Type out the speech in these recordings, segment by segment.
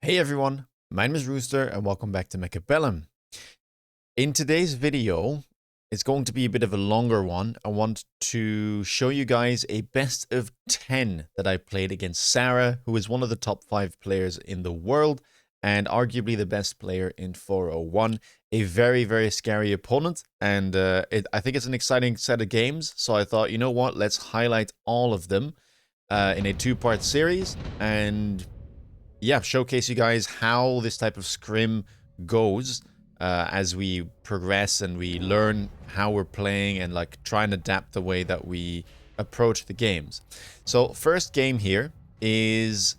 Hey everyone, my name is Rooster and welcome back to Mechabellum. In today's video, it's going to be a bit of a longer one. I want to show you guys a best of 10 that I played against Sarah, who is one of the top 5 players in the world and arguably the best player in 401. A very, very scary opponent, and I think it's an exciting set of games, so I thought, you know what, let's highlight all of them in a two-part series, and yeah, showcase you guys how this type of scrim goes as we progress and we learn how we're playing and like try and adapt the way that we approach the games. So first game here is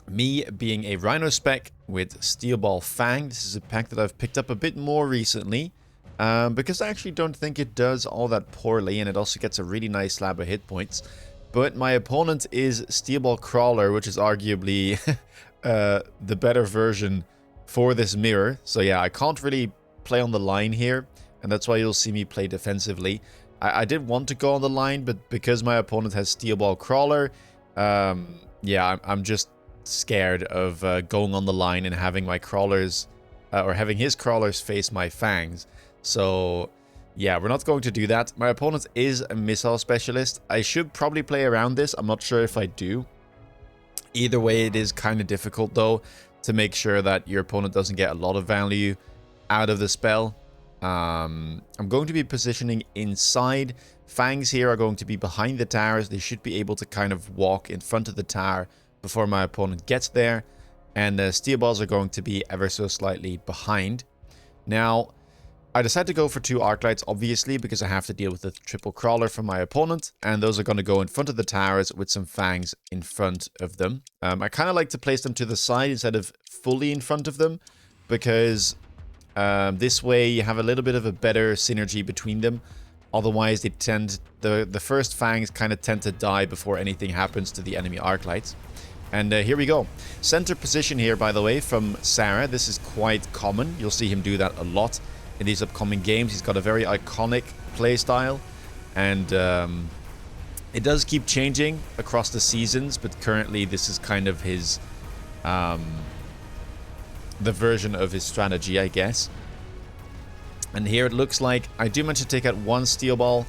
me being a Rhino spec with Steel Ball Fang. This is a pack that I've picked up a bit more recently because I actually don't think it does all that poorly, and it also gets a really nice slab of hit points. But my opponent is Steel Ball Crawler, which is arguably the better version for this mirror. So yeah, I can't really play on the line here, and that's why you'll see me play defensively. I did want to go on the line, but because my opponent has Steel Ball Crawler, yeah, I'm just scared of going on the line and having my crawlers, or having his crawlers face my fangs. So yeah, we're not going to do that. My opponent is a missile specialist. I should probably play around this. I'm not sure if I do. Either way, it is kind of difficult, though, to make sure that your opponent doesn't get a lot of value out of the spell. I'm going to be positioning inside. Fangs here are going to be behind the towers. They should be able to kind of walk in front of the tower before my opponent gets there. And the steel balls are going to be ever so slightly behind. Now, I decided to go for 2 arc lights, obviously, because I have to deal with the triple crawler from my opponent, and those are going to go in front of the towers with some fangs in front of them. I kind of like to place them to the side instead of fully in front of them, because this way you have a little bit of a better synergy between them. Otherwise, they tend the first fangs kind of tend to die before anything happens to the enemy arc lights. And here we go. Center position here, by the way, from Sarah. This is quite common. You'll see him do that a lot in these upcoming games. He's got a very iconic playstyle, and it does keep changing across the seasons, but currently this is kind of his the version of his strategy, I guess. And here it looks like I do manage to take out 1 steel ball,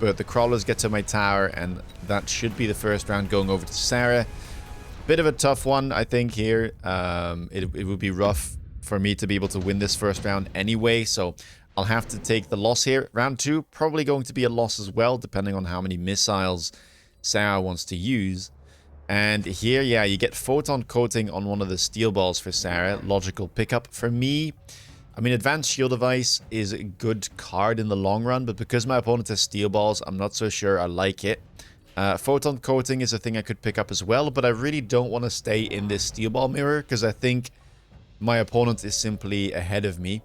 but the crawlers get to my tower, and that should be the first round going over to Sarah. Bit of a tough one, I think, here. It would be rough for me to be able to win this first round anyway, so I'll have to take the loss here. Round 2, probably going to be a loss as well, depending on how many missiles Sarah wants to use. And here, yeah, you get photon coating on one of the steel balls for Sarah. Logical pickup. For me, I mean, Advanced Shield Device is a good card in the long run, but because my opponent has steel balls, I'm not so sure I like it. Photon coating is a thing I could pick up as well, but I really don't want to stay in this steel ball mirror, because I think my opponent is simply ahead of me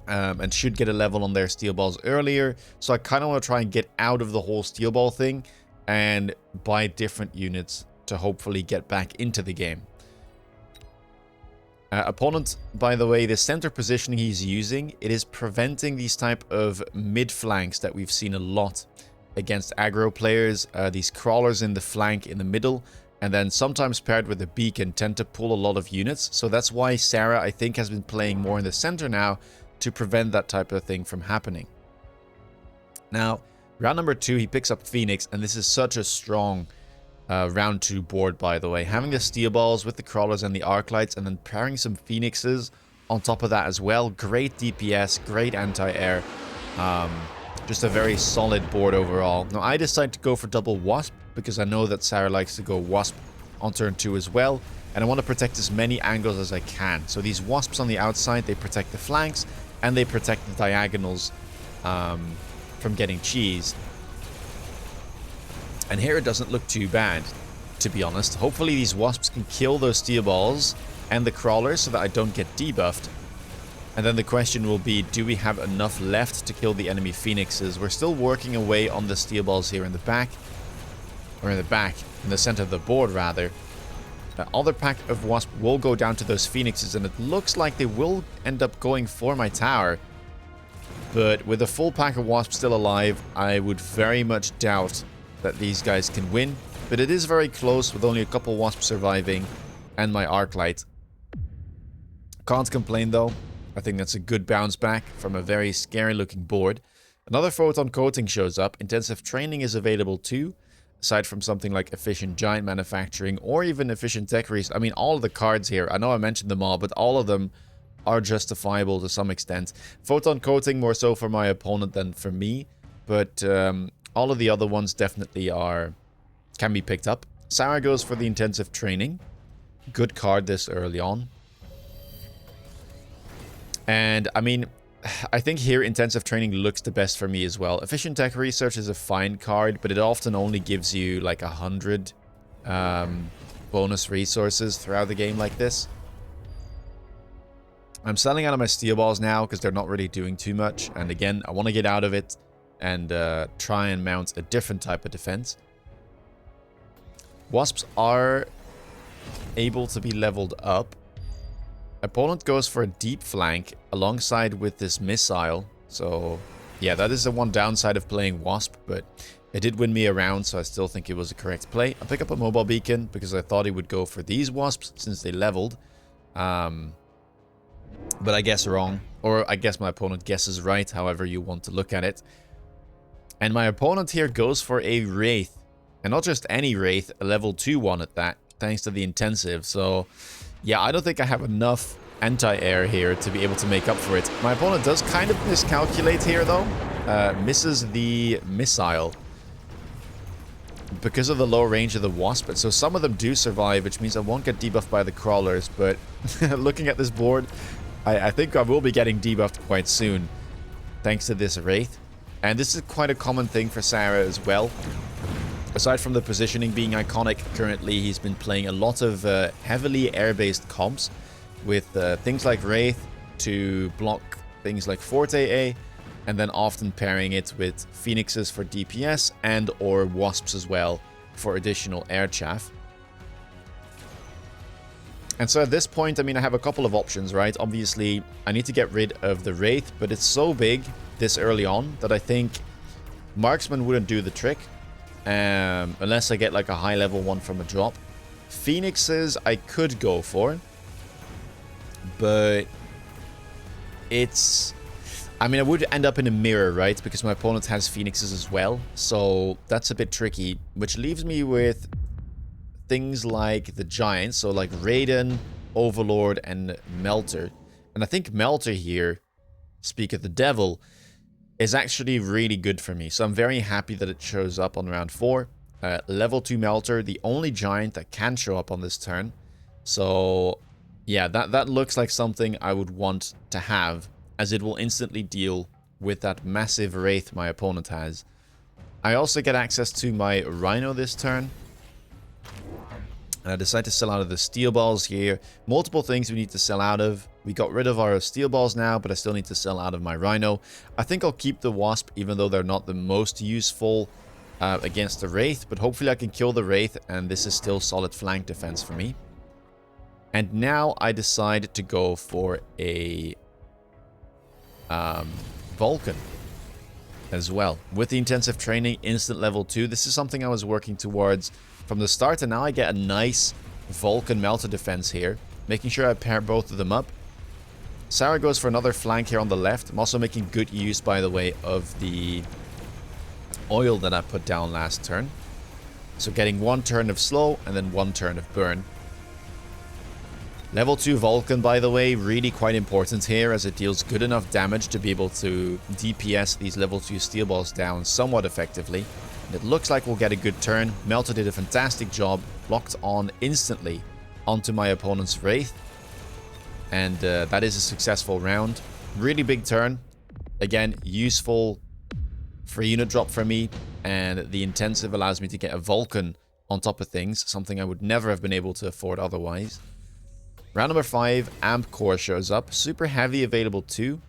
and should get a level on their steel balls earlier. So I kind of want to try and get out of the whole steel ball thing and buy different units to hopefully get back into the game. Opponent, by the way, the center positioning he's using, it is preventing these type of mid flanks that we've seen a lot against aggro players. These crawlers in the flank in the middle, and then sometimes paired with a beacon, tend to pull a lot of units. So that's why Sarah, I think, has been playing more in the center now to prevent that type of thing from happening. Now, round number 2, he picks up Phoenix, and this is such a strong round 2 board, by the way. Having the steel balls with the crawlers and the arc lights, and then pairing some Phoenixes on top of that as well. Great DPS, great anti-air. Just a very solid board overall. Now, I decided to go for double Wasp, because I know that Sarah likes to go Wasp on turn 2 as well, and I want to protect as many angles as I can. So these Wasps on the outside, they protect the flanks, and they protect the diagonals from getting cheesed. And here it doesn't look too bad, to be honest. Hopefully these Wasps can kill those steel balls and the crawlers so that I don't get debuffed. And then the question will be, do we have enough left to kill the enemy Phoenixes? We're still working away on the steel balls here in the back. Or in the center of the board, rather. The other pack of Wasp will go down to those Phoenixes, and it looks like they will end up going for my tower. But with a full pack of Wasps still alive, I would very much doubt that these guys can win. But it is very close, with only a couple Wasps surviving. and my arc light. Can't complain though. I think that's a good bounce back from a very scary looking board. Another photon coating shows up. Intensive training is available too. Aside from something like efficient giant manufacturing or even efficient tech research. I mean, all of the cards here, I know I mentioned them all, but all of them are justifiable to some extent. Photon coating more so for my opponent than for me, but all of the other ones definitely can be picked up. Sarah goes for the intensive training. Good card this early on. And I mean, I think here intensive training looks the best for me as well. Efficient tech research is a fine card, but it often only gives you like 100 bonus resources throughout the game like this. I'm selling out of my steel balls now because they're not really doing too much. And again, I want to get out of it and try and mount a different type of defense. Wasps are able to be leveled up. Opponent goes for a deep flank alongside with this missile. So, yeah, that is the one downside of playing Wasp, but it did win me a round, so I still think it was a correct play. I'll pick up a mobile beacon because I thought he would go for these Wasps since they leveled. But I guess wrong. Or I guess my opponent guesses right, however you want to look at it. And my opponent here goes for a Wraith. And not just any Wraith, a level 2 one at that, thanks to the intensive. So, yeah, I don't think I have enough anti-air here to be able to make up for it. My opponent does kind of miscalculate here, though. Misses the missile because of the low range of the Wasp. So some of them do survive, which means I won't get debuffed by the crawlers. But looking at this board, I think I will be getting debuffed quite soon, thanks to this Wraith. And this is quite a common thing for Sarah as well. Aside from the positioning being iconic, currently he's been playing a lot of heavily air-based comps with things like Wraith to block things like Forte A, and then often pairing it with Phoenixes for DPS and or Wasps as well for additional air chaff. And so at this point, I mean, I have a couple of options, right? Obviously, I need to get rid of the Wraith, but it's so big this early on that I think Marksman wouldn't do the trick. Unless I get like a high level one from a drop. Phoenixes I could go for, but it's, I mean, I would end up in a mirror, right? Because my opponent has Phoenixes as well, so that's a bit tricky, which leaves me with things like the Giants, so like Raiden, Overlord, and Melter. And I think Melter here, speak of the devil, is actually really good for me. So I'm very happy that it shows up on round 4. Level 2 Melter, the only giant that can show up on this turn. So yeah, that looks like something I would want to have, as it will instantly deal with that massive Wraith my opponent has. I also get access to my Rhino this turn. And I decide to sell out of the steel balls here. Multiple things we need to sell out of. We got rid of our steel balls now, but I still need to sell out of my Rhino. I think I'll keep the Wasp, even though they're not the most useful against the Wraith. But hopefully I can kill the Wraith, and this is still solid flank defense for me. And now I decide to go for a Vulcan as well. With the intensive training, instant level 2. This is something I was working towards from the start, and now I get a nice Vulcan Melter defense here, making sure I pair both of them up. Sarah goes for another flank here on the left. I'm also making good use, by the way, of the oil that I put down last turn. So getting one turn of slow and then one turn of burn. Level 2 Vulcan, by the way, really quite important here, as it deals good enough damage to be able to DPS these level 2 steel balls down somewhat effectively. And it looks like we'll get a good turn. Melter did a fantastic job, locked on instantly onto my opponent's Wraith. And that is a successful round. Really big turn. Again, useful free unit drop for me. And the intensive allows me to get a Vulcan on top of things, something I would never have been able to afford otherwise. Round number 5, Amp Core shows up. Super Heavy available too,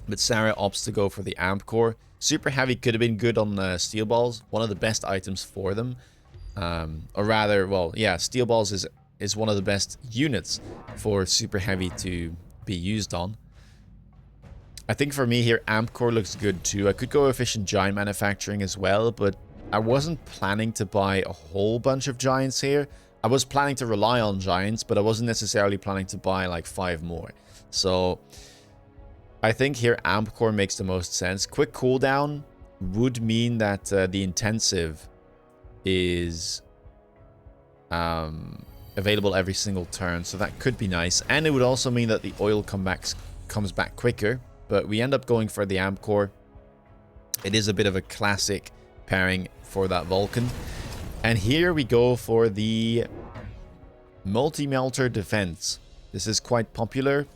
but Sarah opts to go for the Amp Core. Super Heavy could have been good on Steel Balls, one of the best items for them. Or rather, well, yeah, Steel Balls is one of the best units for Super Heavy to be used on. I think for me here, Amp Core looks good too. I could go Efficient Giant Manufacturing as well, but I wasn't planning to buy a whole bunch of Giants here. I was planning to rely on giants, but I wasn't necessarily planning to buy like 5 more. So I think here Amp Core makes the most sense. Quick cooldown would mean that the intensive is available every single turn, so that could be nice. And it would also mean that the oil comes back quicker, but we end up going for the Amp Core. It is a bit of a classic pairing for that Vulcan. And here we go for the Multi-Melter Defense. This is quite popular.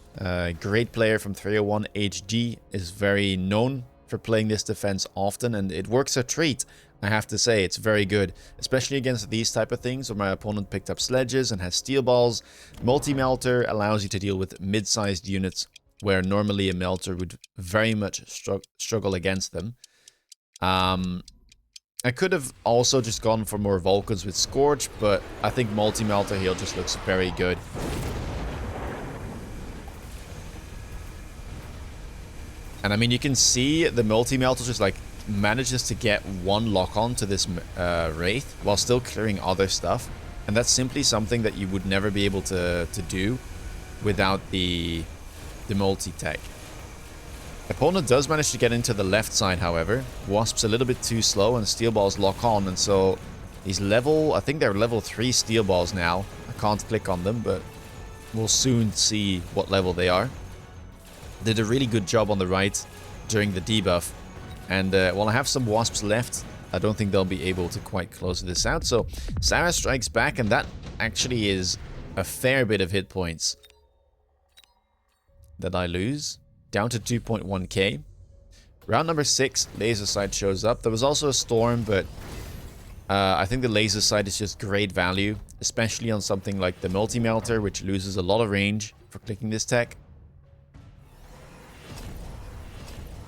Great player from 301 HG is very known for playing this defense often, and it works a treat. I have to say, it's very good, especially against these type of things where my opponent picked up sledges and has steel balls. Multi-melter allows you to deal with mid-sized units where normally a melter would very much struggle against them. I could have also just gone for more Vulcans with Scorch, but I think multi-melter here just looks very good. And I mean, you can see the multi-melter just like manages to get one lock-on to this Wraith while still clearing other stuff. And that's simply something that you would never be able to do without the multi-tech. Opponent does manage to get into the left side, however. Wasp's a little bit too slow and steel balls lock on, and so these I think they're level 3 steel balls now. I can't click on them, but we'll soon see what level they are. Did a really good job on the right during the debuff. And while I have some Wasps left, I don't think they'll be able to quite close this out. So Sarah strikes back, and that actually is a fair bit of hit points that I lose. Down to 2.1k. Round number 6, laser sight shows up. There was also a storm, but I think the laser sight is just great value, especially on something like the multi-melter, which loses a lot of range for clicking this tech.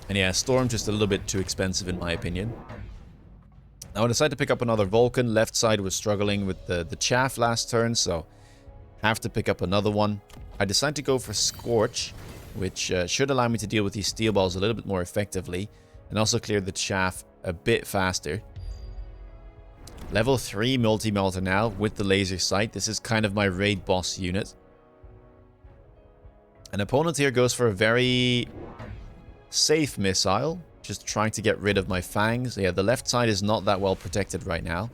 And yeah, storm just a little bit too expensive in my opinion. Now I decided to pick up another Vulcan. Left side was struggling with the chaff last turn, so have to pick up another one. I decided to go for Scorch, which should allow me to deal with these steel balls a little bit more effectively, and also clear the chaff a bit faster. Level 3 multi-melter now with the laser sight. This is kind of my raid boss unit. An opponent here goes for a very safe missile, just trying to get rid of my fangs. Yeah, the left side is not that well protected right now.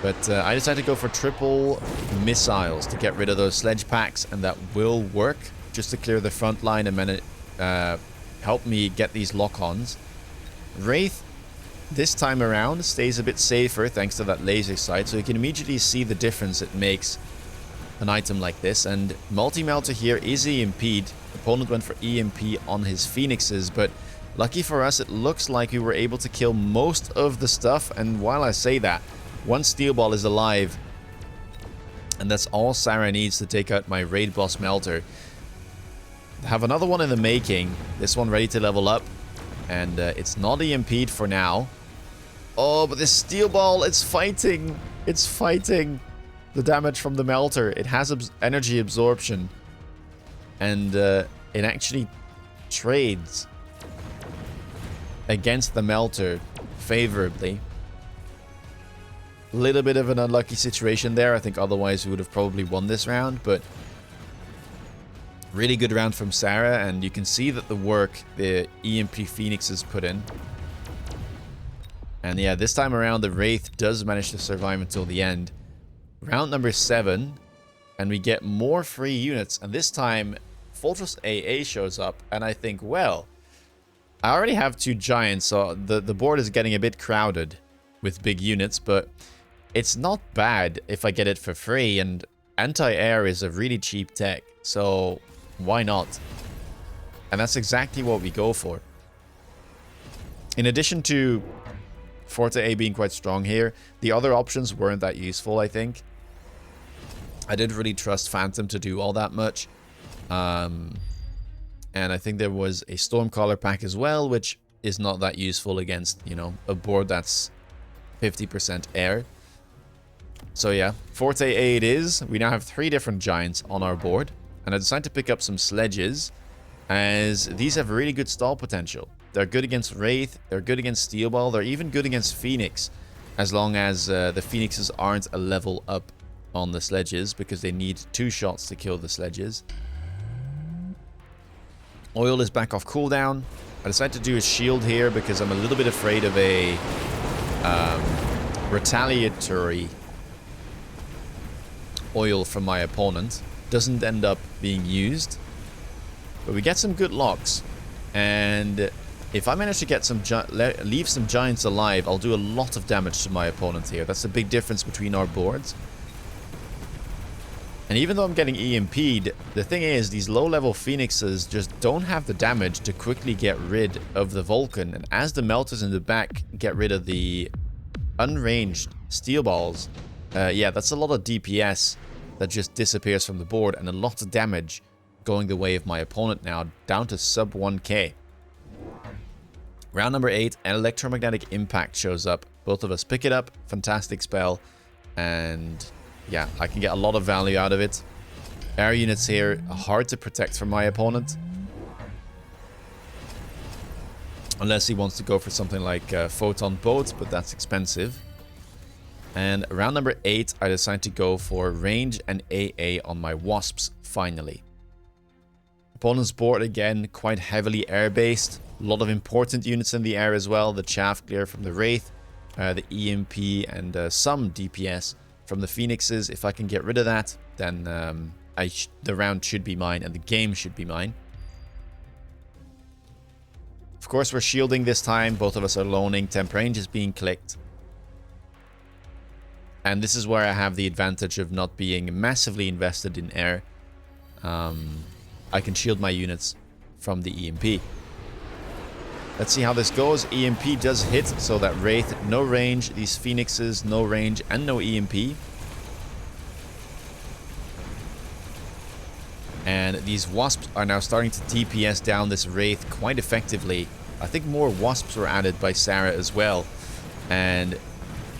But I decided to go for triple missiles to get rid of those sledge packs, and that will work. Just to clear the front line and then help me get these lock-ons. Wraith, this time around, stays a bit safer thanks to that laser sight, so you can immediately see the difference it makes an item like this. And multi-melter here is EMP'd. Opponent went for EMP on his Phoenixes, but lucky for us, it looks like we were able to kill most of the stuff. And while I say that, one steel ball is alive, and that's all Sarah needs to take out my raid boss melter. Have another one in the making. This one ready to level up. And it's not EMP'd for now. Oh, but this steel ball, it's fighting. It's fighting the damage from the melter. It has energy absorption. And it actually trades against the melter favorably. A little bit of an unlucky situation there. I think otherwise we would have probably won this round, but really good round from Sarah, and you can see that the work the EMP Phoenixes put in. And yeah, this time around the Wraith does manage to survive until the end. Round number 7, and we get more free units, and this time Fortress AA shows up, and I think, well, I already have 2 giants, so the board is getting a bit crowded with big units, but it's not bad if I get it for free, and anti-air is a really cheap tech, so why not? And that's exactly what we go for. In addition to Forte A being quite strong here, the other options weren't that useful, I think. I didn't really trust Phantom to do all that much. And I think there was a Stormcaller pack as well, which is not that useful against, you know, a board that's 50% air. So yeah, Forte A it is. We now have 3 different giants on our board. And I decided to pick up some sledges, as these have really good stall potential. They're good against Wraith, they're good against Steel Ball, they're even good against Phoenix. as long as the Phoenixes aren't a level up on the sledges, because they need 2 shots to kill the sledges. Oil is back off cooldown. I decided to do a shield here because I'm a little bit afraid of a retaliatory oil from my opponent. Doesn't end up being used. But we get some good locks. And if I manage to get some leave some giants alive, I'll do a lot of damage to my opponent here. That's the big difference between our boards. And even though I'm getting EMP'd, the thing is, these low-level Phoenixes just don't have the damage to quickly get rid of the Vulcan. And as the melters in the back get rid of the unranged steel balls, yeah, that's a lot of DPS that just disappears from the board, and a lot of damage going the way of my opponent now, down to sub 1k. Round number 8, an electromagnetic impact shows up. Both of us pick it up, fantastic spell, and yeah, I can get a lot of value out of it. Air units here are hard to protect from my opponent. Unless he wants to go for something like photon boats, but that's expensive. And round number 8, I decide to go for range and AA on my wasps, finally. Opponent's board, again, quite heavily air-based. A lot of important units in the air as well. The chaff clear from the Wraith, the EMP, and some DPS from the Phoenixes. If I can get rid of that, then the round should be mine and the game should be mine. Of course, we're shielding this time. Both of us are loaning. Temp range is being clicked. And this is where I have the advantage of not being massively invested in air. I can shield my units from the EMP. Let's see how this goes. EMP does hit, so that Wraith, no range. These Phoenixes, no range and no EMP. And these Wasps are now starting to DPS down this Wraith quite effectively. I think more Wasps were added by Sarah as well. And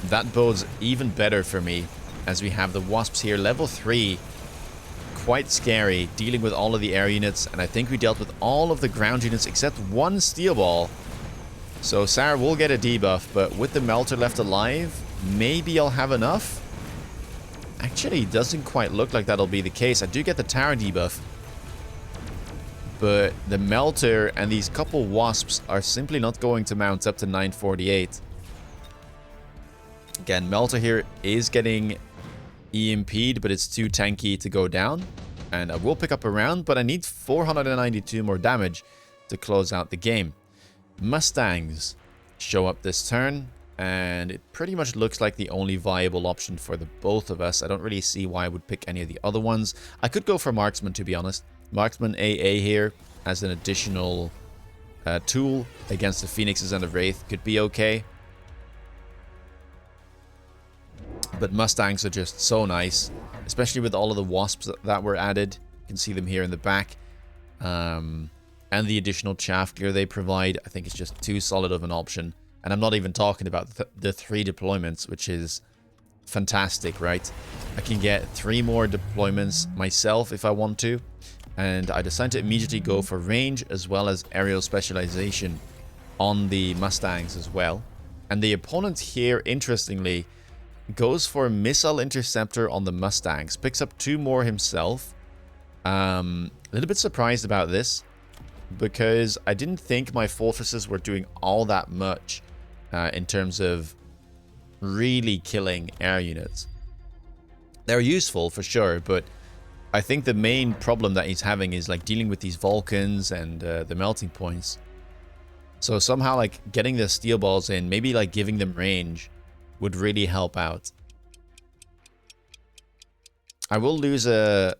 that bodes even better for me, as we have the Wasps here, level 3. Quite scary, dealing with all of the air units, and I think we dealt with all of the ground units except one steel ball. So Sarah will get a debuff, but with the melter left alive, maybe I'll have enough. Actually, doesn't quite look like that'll be the case. I do get the tower debuff, but the melter and these couple wasps are simply not going to mount up to 948. Again, melter here is getting EMP'd, but it's too tanky to go down. And I will pick up a round, but I need 492 more damage to close out the game. Mustangs show up this turn, and it pretty much looks like the only viable option for the both of us. I don't really see why I would pick any of the other ones. I could go for Marksman, to be honest. Marksman AA here as an additional tool against the Phoenixes and the Wraith could be okay. But Mustangs are just so nice, especially with all of the Wasps that were added. You can see them here in the back. And the additional chaff gear they provide, I think it's just too solid of an option. And I'm not even talking about the 3 deployments, which is fantastic, right? I can get 3 more deployments myself if I want to. And I decided to immediately go for range as well as aerial specialization on the Mustangs as well. And the opponent here, interestingly, goes for a missile interceptor on the Mustangs. Picks up 2 more himself. A little bit surprised about this, because I didn't think my fortresses were doing all that much in terms of really killing air units. They're useful for sure, but I think the main problem that he's having is like dealing with these Vulcans and the melting points. So somehow like getting the steel balls in, maybe like giving them range, would really help out. I will lose a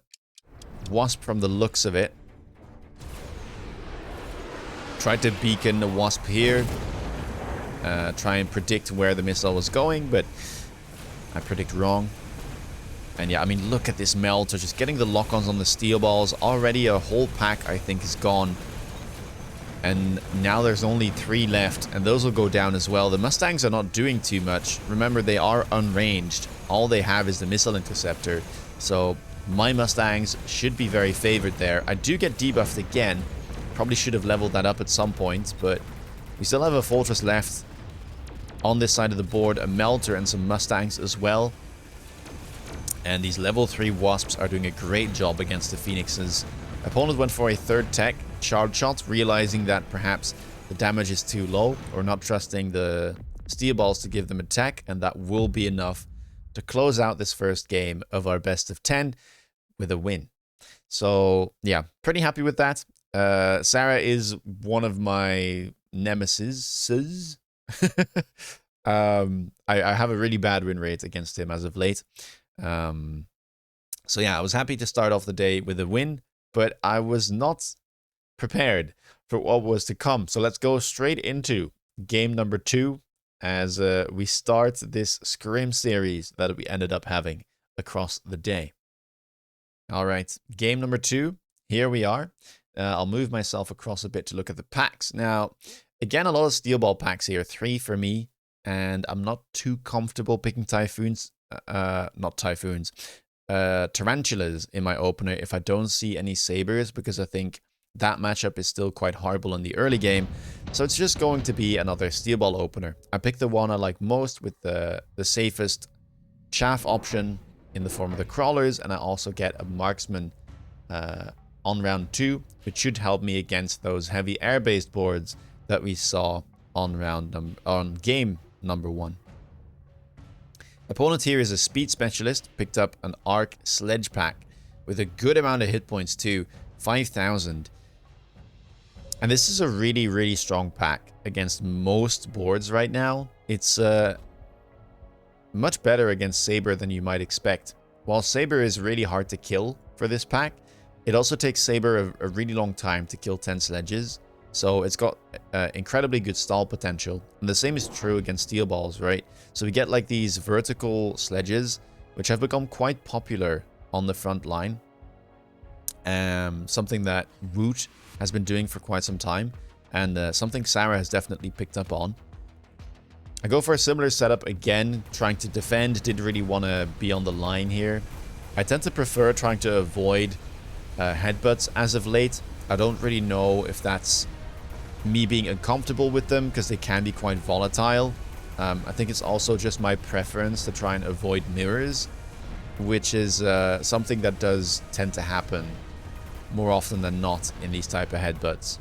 Wasp from the looks of it. Tried to beacon a Wasp here. Try and predict where the missile was going, but I predict wrong. And yeah, I mean, look at this melter. Just getting the lock-ons on the steel balls. Already a whole pack, I think, is gone. And now there's only 3 left, and those will go down as well. The Mustangs are not doing too much. Remember, they are unranged. All they have is the missile interceptor. So my Mustangs should be very favored there. I do get debuffed again. Probably should have leveled that up at some point, but we still have a fortress left. On this side of the board, a Melter and some Mustangs as well. And these level 3 Wasps are doing a great job against the Phoenixes. Opponent went for a third tech, Shard Shot, realizing that perhaps the damage is too low, or not trusting the Steel Balls to give them a tech, and that will be enough to close out this first game of our best of 10 with a win. So, yeah, pretty happy with that. Sarah is one of my nemesis. I have a really bad win rate against him as of late. So yeah, I was happy to start off the day with a win, but I was not prepared for what was to come. So let's go straight into game number 2 as we start this scrim series that we ended up having across the day. All right, game number 2. Here we are. I'll move myself across a bit to look at the packs. Now, again, a lot of Steel Ball packs here. 3 for me, and I'm not too comfortable picking Typhoons. Not Typhoons. Tarantulas in my opener if I don't see any Sabers, because I think that matchup is still quite horrible in the early game. So it's just going to be another Steel Ball opener. I picked the one I like most with the safest chaff option in the form of the Crawlers, and I also get a Marksman on round 2, which should help me against those heavy air-based boards that we saw on game number 1. Opponent here is a speed specialist, picked up an Arc Sledge pack with a good amount of hit points too, 5,000. And this is a really, really strong pack against most boards right now. It's much better against Saber than you might expect. While Saber is really hard to kill for this pack, it also takes Saber a really long time to kill 10 sledges. So it's got incredibly good stall potential. And the same is true against Steel Balls, right? So we get like these vertical sledges, which have become quite popular on the front line. Something that Woot has been doing for quite some time. And something Sarah has definitely picked up on. I go for a similar setup again, trying to defend. Didn't really want to be on the line here. I tend to prefer trying to avoid headbutts as of late. I don't really know if that's me being uncomfortable with them, because they can be quite volatile. I think it's also just my preference to try and avoid mirrors, which is something that does tend to happen more often than not in these type of headbutts.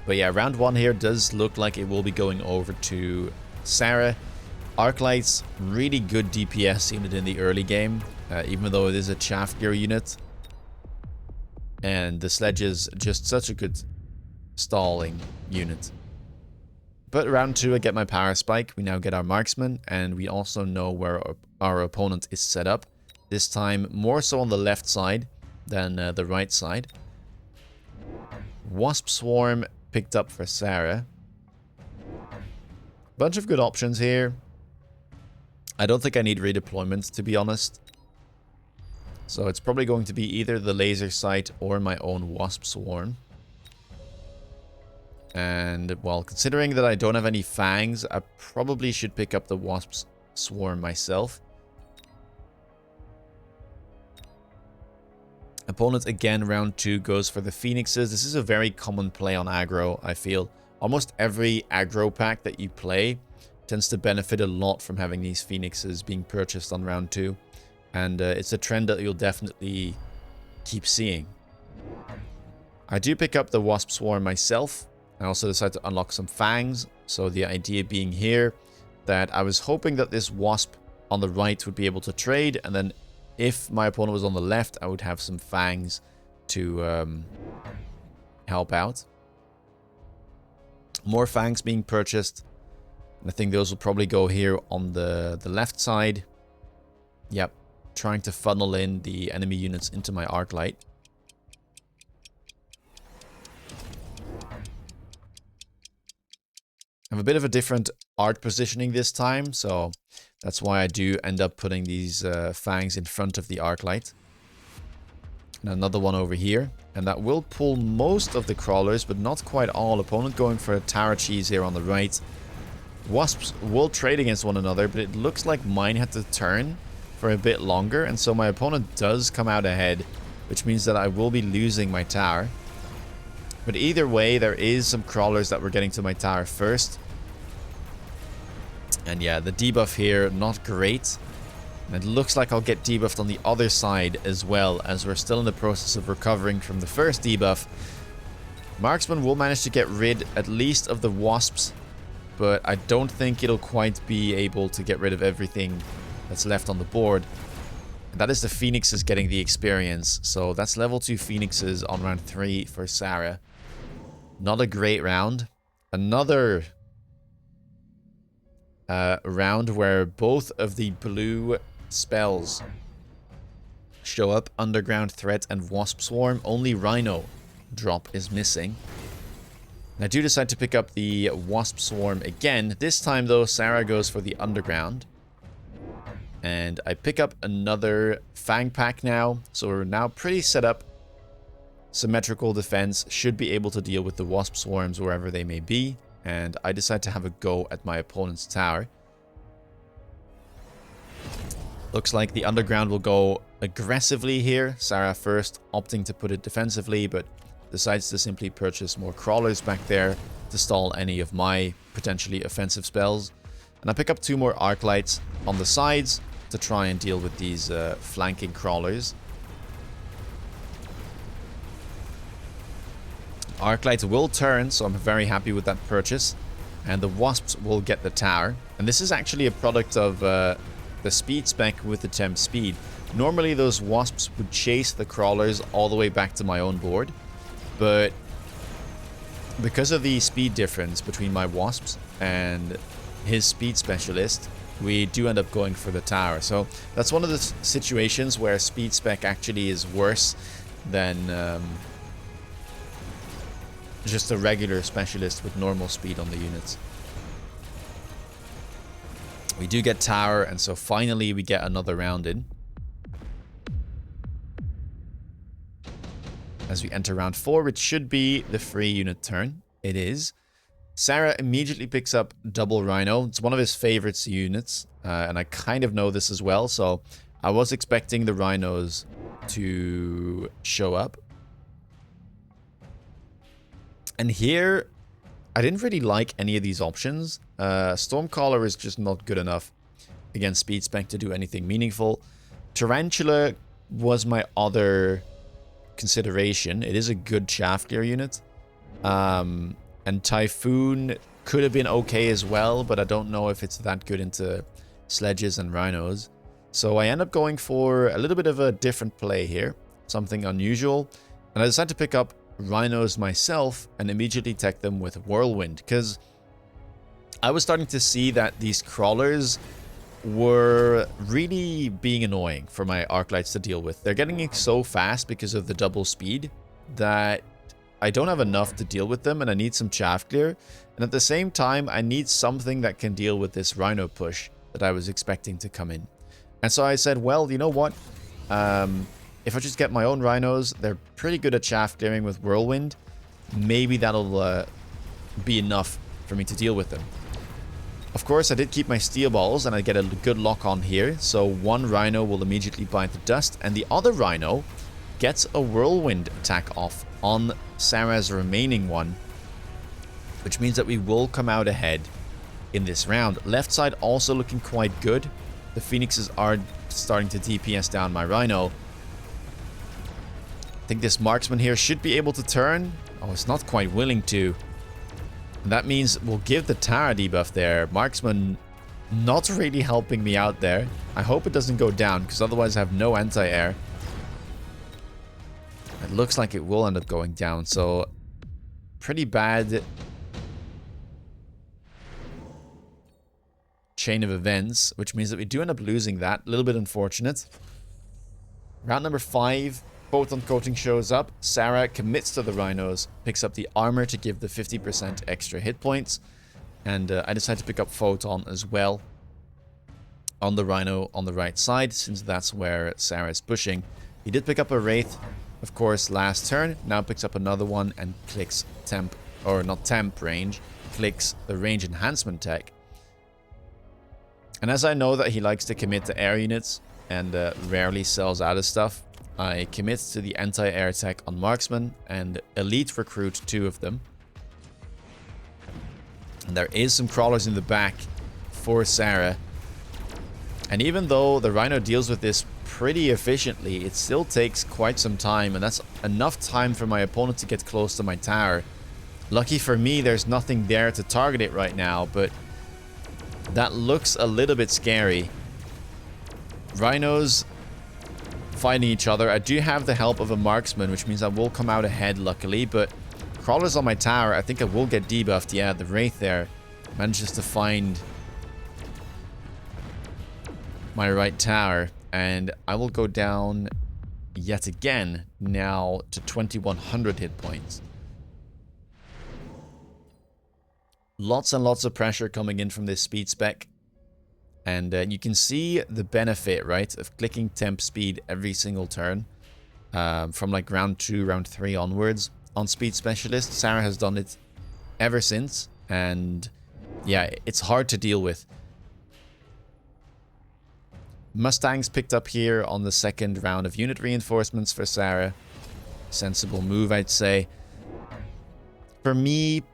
But yeah, round 1 here does look like it will be going over to Sarah. Arclight's really good DPS unit in the early game, even though it is a chaff gear unit. And the sledge is just such a good stalling unit. But round 2, I get my power spike. We now get our marksman, and we also know where our opponent is set up. This time more so on the left side than the right side. Wasp Swarm picked up for Sarah. Bunch of good options here. I don't think I need redeployment, to be honest. So it's probably going to be either the laser sight or my own Wasp Swarm. And, well, considering that I don't have any fangs, I probably should pick up the Wasp Swarm myself. Opponent, again, round 2 goes for the Phoenixes. This is a very common play on aggro, I feel. Almost every aggro pack that you play tends to benefit a lot from having these Phoenixes being purchased on round 2. And it's a trend that you'll definitely keep seeing. I do pick up the Wasp Swarm myself. I also decided to unlock some fangs. So the idea being here that I was hoping that this Wasp on the right would be able to trade. And then if my opponent was on the left, I would have some fangs to help out. More fangs being purchased. And I think those will probably go here on the left side. Yep. Trying to funnel in the enemy units into my arc light. I have a bit of a different art positioning this time, so that's why I do end up putting these fangs in front of the arc light. And another one over here, and that will pull most of the crawlers, but not quite all. Opponent going for a tower cheese here on the right. Wasps will trade against one another, but it looks like mine had to turn for a bit longer, and so my opponent does come out ahead, which means that I will be losing my tower. But either way, there is some crawlers that were getting to my tower first. And yeah, the debuff here, not great. And it looks like I'll get debuffed on the other side as well, as we're still in the process of recovering from the first debuff. Marksman will manage to get rid at least of the wasps, but I don't think it'll quite be able to get rid of everything that's left on the board. And that is the Phoenixes getting the experience. So that's level 2 Phoenixes on round 3 for Sarah. Not a great round. Another round where both of the blue spells show up. Underground Threat and Wasp Swarm. Only Rhino drop is missing. And I do decide to pick up the Wasp Swarm again. This time though, Sarah goes for the Underground. And I pick up another Fang Pack now. So we're now pretty set up. Symmetrical defense, should be able to deal with the Wasp Swarms wherever they may be. And I decide to have a go at my opponent's tower. Looks like the Underground will go aggressively here. Sarah first opting to put it defensively, but decides to simply purchase more crawlers back there to stall any of my potentially offensive spells. And I pick up 2 more arc lights on the sides to try and deal with these flanking crawlers. Arc lights will turn, so I'm very happy with that purchase. And the wasps will get the tower. And this is actually a product of the speed spec with the temp speed. Normally those wasps would chase the crawlers all the way back to my own board. But because of the speed difference between my wasps and his speed specialist, we do end up going for the tower. So that's one of the situations where speed spec actually is worse than just a regular specialist with normal speed on the units. We do get tower, and so finally we get another round in. As we enter round 4, it should be the free unit turn. It is. Sarah immediately picks up double Rhino. It's one of his favorites units, and I kind of know this as well, so I was expecting the Rhinos to show up. And here, I didn't really like any of these options. Stormcaller is just not good enough against speed spec to do anything meaningful. Tarantula was my other consideration. It is a good chaff clear unit. And Typhoon could have been okay as well, but I don't know if it's that good into sledges and rhinos. So I end up going for a little bit of a different play here. Something unusual. And I decided to pick up rhinos myself and immediately tech them with Whirlwind, because I was starting to see that these crawlers were really being annoying for my arc lights to deal with. They're getting so fast because of the double speed that I don't have enough to deal with them, and I need some chaff clear. And at the same time, I need something that can deal with this rhino push that I was expecting to come in. And so I said, well, you know what? If I just get my own rhinos, they're pretty good at chaff clearing with Whirlwind. Maybe that'll be enough for me to deal with them. Of course, I did keep my steel balls, and I get a good lock on here. So one rhino will immediately bite the dust, and the other rhino gets a Whirlwind attack off on Sarah's remaining one, which means that we will come out ahead in this round. Left side also looking quite good. The Phoenixes are starting to DPS down my rhino. I think this marksman here should be able to turn. Oh, it's not quite willing to. And that means we'll give the Tara debuff there. Marksman not really helping me out there. I hope it doesn't go down, because otherwise I have no anti-air. It looks like it will end up going down, so pretty bad chain of events, which means that we do end up losing that. A little bit unfortunate. Round number 5. Photon coating shows up. Sarah commits to the rhinos, picks up the armor to give the 50% extra hit points, and I decide to pick up photon as well on the rhino on the right side, since that's where Sarah is pushing. He did pick up a wraith, of course, last turn. Now picks up another one and clicks temp, or not temp range, clicks the range enhancement tech. And as I know that he likes to commit to air units and rarely sells out of stuff, I commit to the anti-air attack on marksman and elite recruit 2 of them. And there is some crawlers in the back for Sarah. And even though the Rhino deals with this pretty efficiently, it still takes quite some time, and that's enough time for my opponent to get close to my tower. Lucky for me, there's nothing there to target it right now, but that looks a little bit scary. Rhinos fighting each other. I do have the help of a marksman, which means I will come out ahead, luckily, but crawlers on my tower, I think I will get debuffed. Yeah, the Wraith there manages to find my right tower, and I will go down yet again now to 2100 hit points. Lots and lots of pressure coming in from this speed spec, and you can see the benefit, right, of clicking temp speed every single turn from like round 2, round 3 onwards on speed specialist. Sarah has done it ever since, and yeah, it's hard to deal with. Mustangs picked up here on the second round of unit reinforcements for Sarah. Sensible move, I'd say. For me,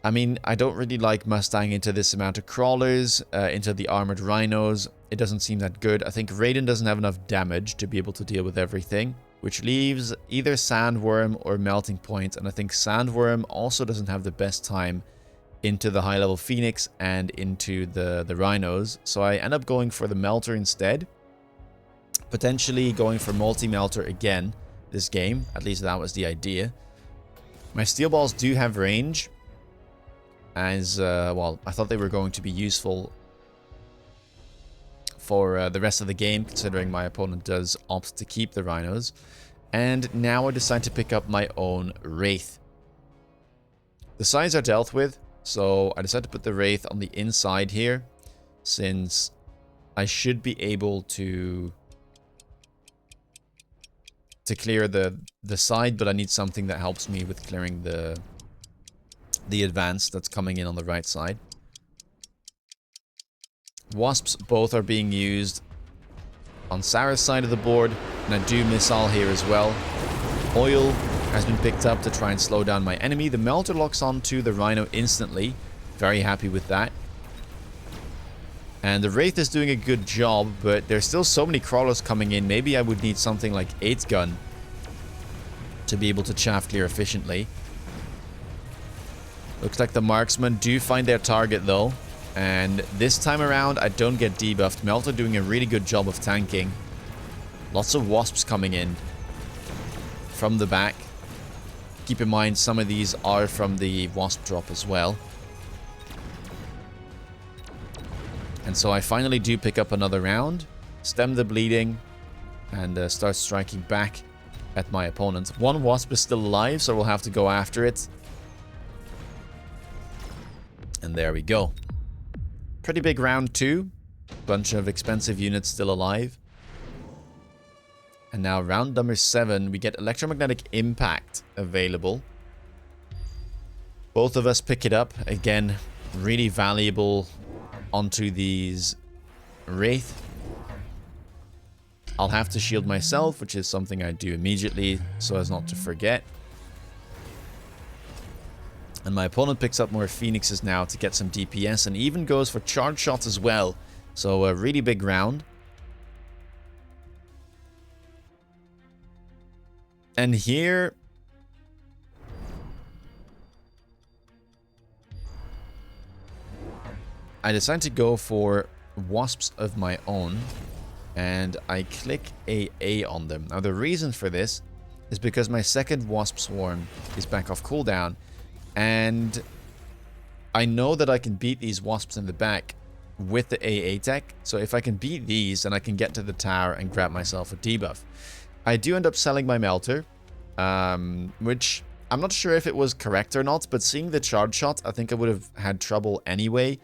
I mean, I don't really like Mustang into this amount of crawlers, into the armored rhinos. It doesn't seem that good. I think Raiden doesn't have enough damage to be able to deal with everything, which leaves either Sandworm or Melting Point, and I think Sandworm also doesn't have the best time into the high-level Phoenix and into the rhinos, so I end up going for the Melter instead. Potentially going for Multi-Melter again this game, at least that was the idea. My Steel Balls do have range, as, well, I thought they were going to be useful for the rest of the game, considering my opponent does opt to keep the rhinos. And now I decide to pick up my own Wraith. The sides are dealt with, so I decided to put the Wraith on the inside here, since I should be able to clear the side, but I need something that helps me with clearing the advance that's coming in on the right side. Wasps both are being used on Sarah's side of the board, and I do missile here as well. Oil has been picked up to try and slow down my enemy. The Melter locks onto the Rhino instantly. Very happy with that. And the Wraith is doing a good job, but there's still so many crawlers coming in. Maybe I would need something like 8 gun to be able to chaff clear efficiently. Looks like the marksmen do find their target though. And this time around, I don't get debuffed. Melter doing a really good job of tanking. Lots of wasps coming in from the back. Keep in mind, some of these are from the wasp drop as well. And so I finally do pick up another round, stem the bleeding, and start striking back at my opponent. One wasp is still alive, so we'll have to go after it. And there we go. Pretty big round 2. Bunch of expensive units still alive. And now round number 7, we get electromagnetic impact available. Both of us pick it up. Again, really valuable onto these Wraith. I'll have to shield myself, which is something I do immediately so as not to forget. And my opponent picks up more Phoenixes now to get some DPS, and even goes for charge shots as well. So a really big round. And here I decide to go for wasps of my own, and I click AA on them. Now the reason for this is because my second wasp swarm is back off cooldown, and I know that I can beat these wasps in the back with the AA tech. So if I can beat these, then I can get to the tower and grab myself a debuff. I do end up selling my Melter, which I'm not sure if it was correct or not, but seeing the charge shot, I think I would have had trouble anyway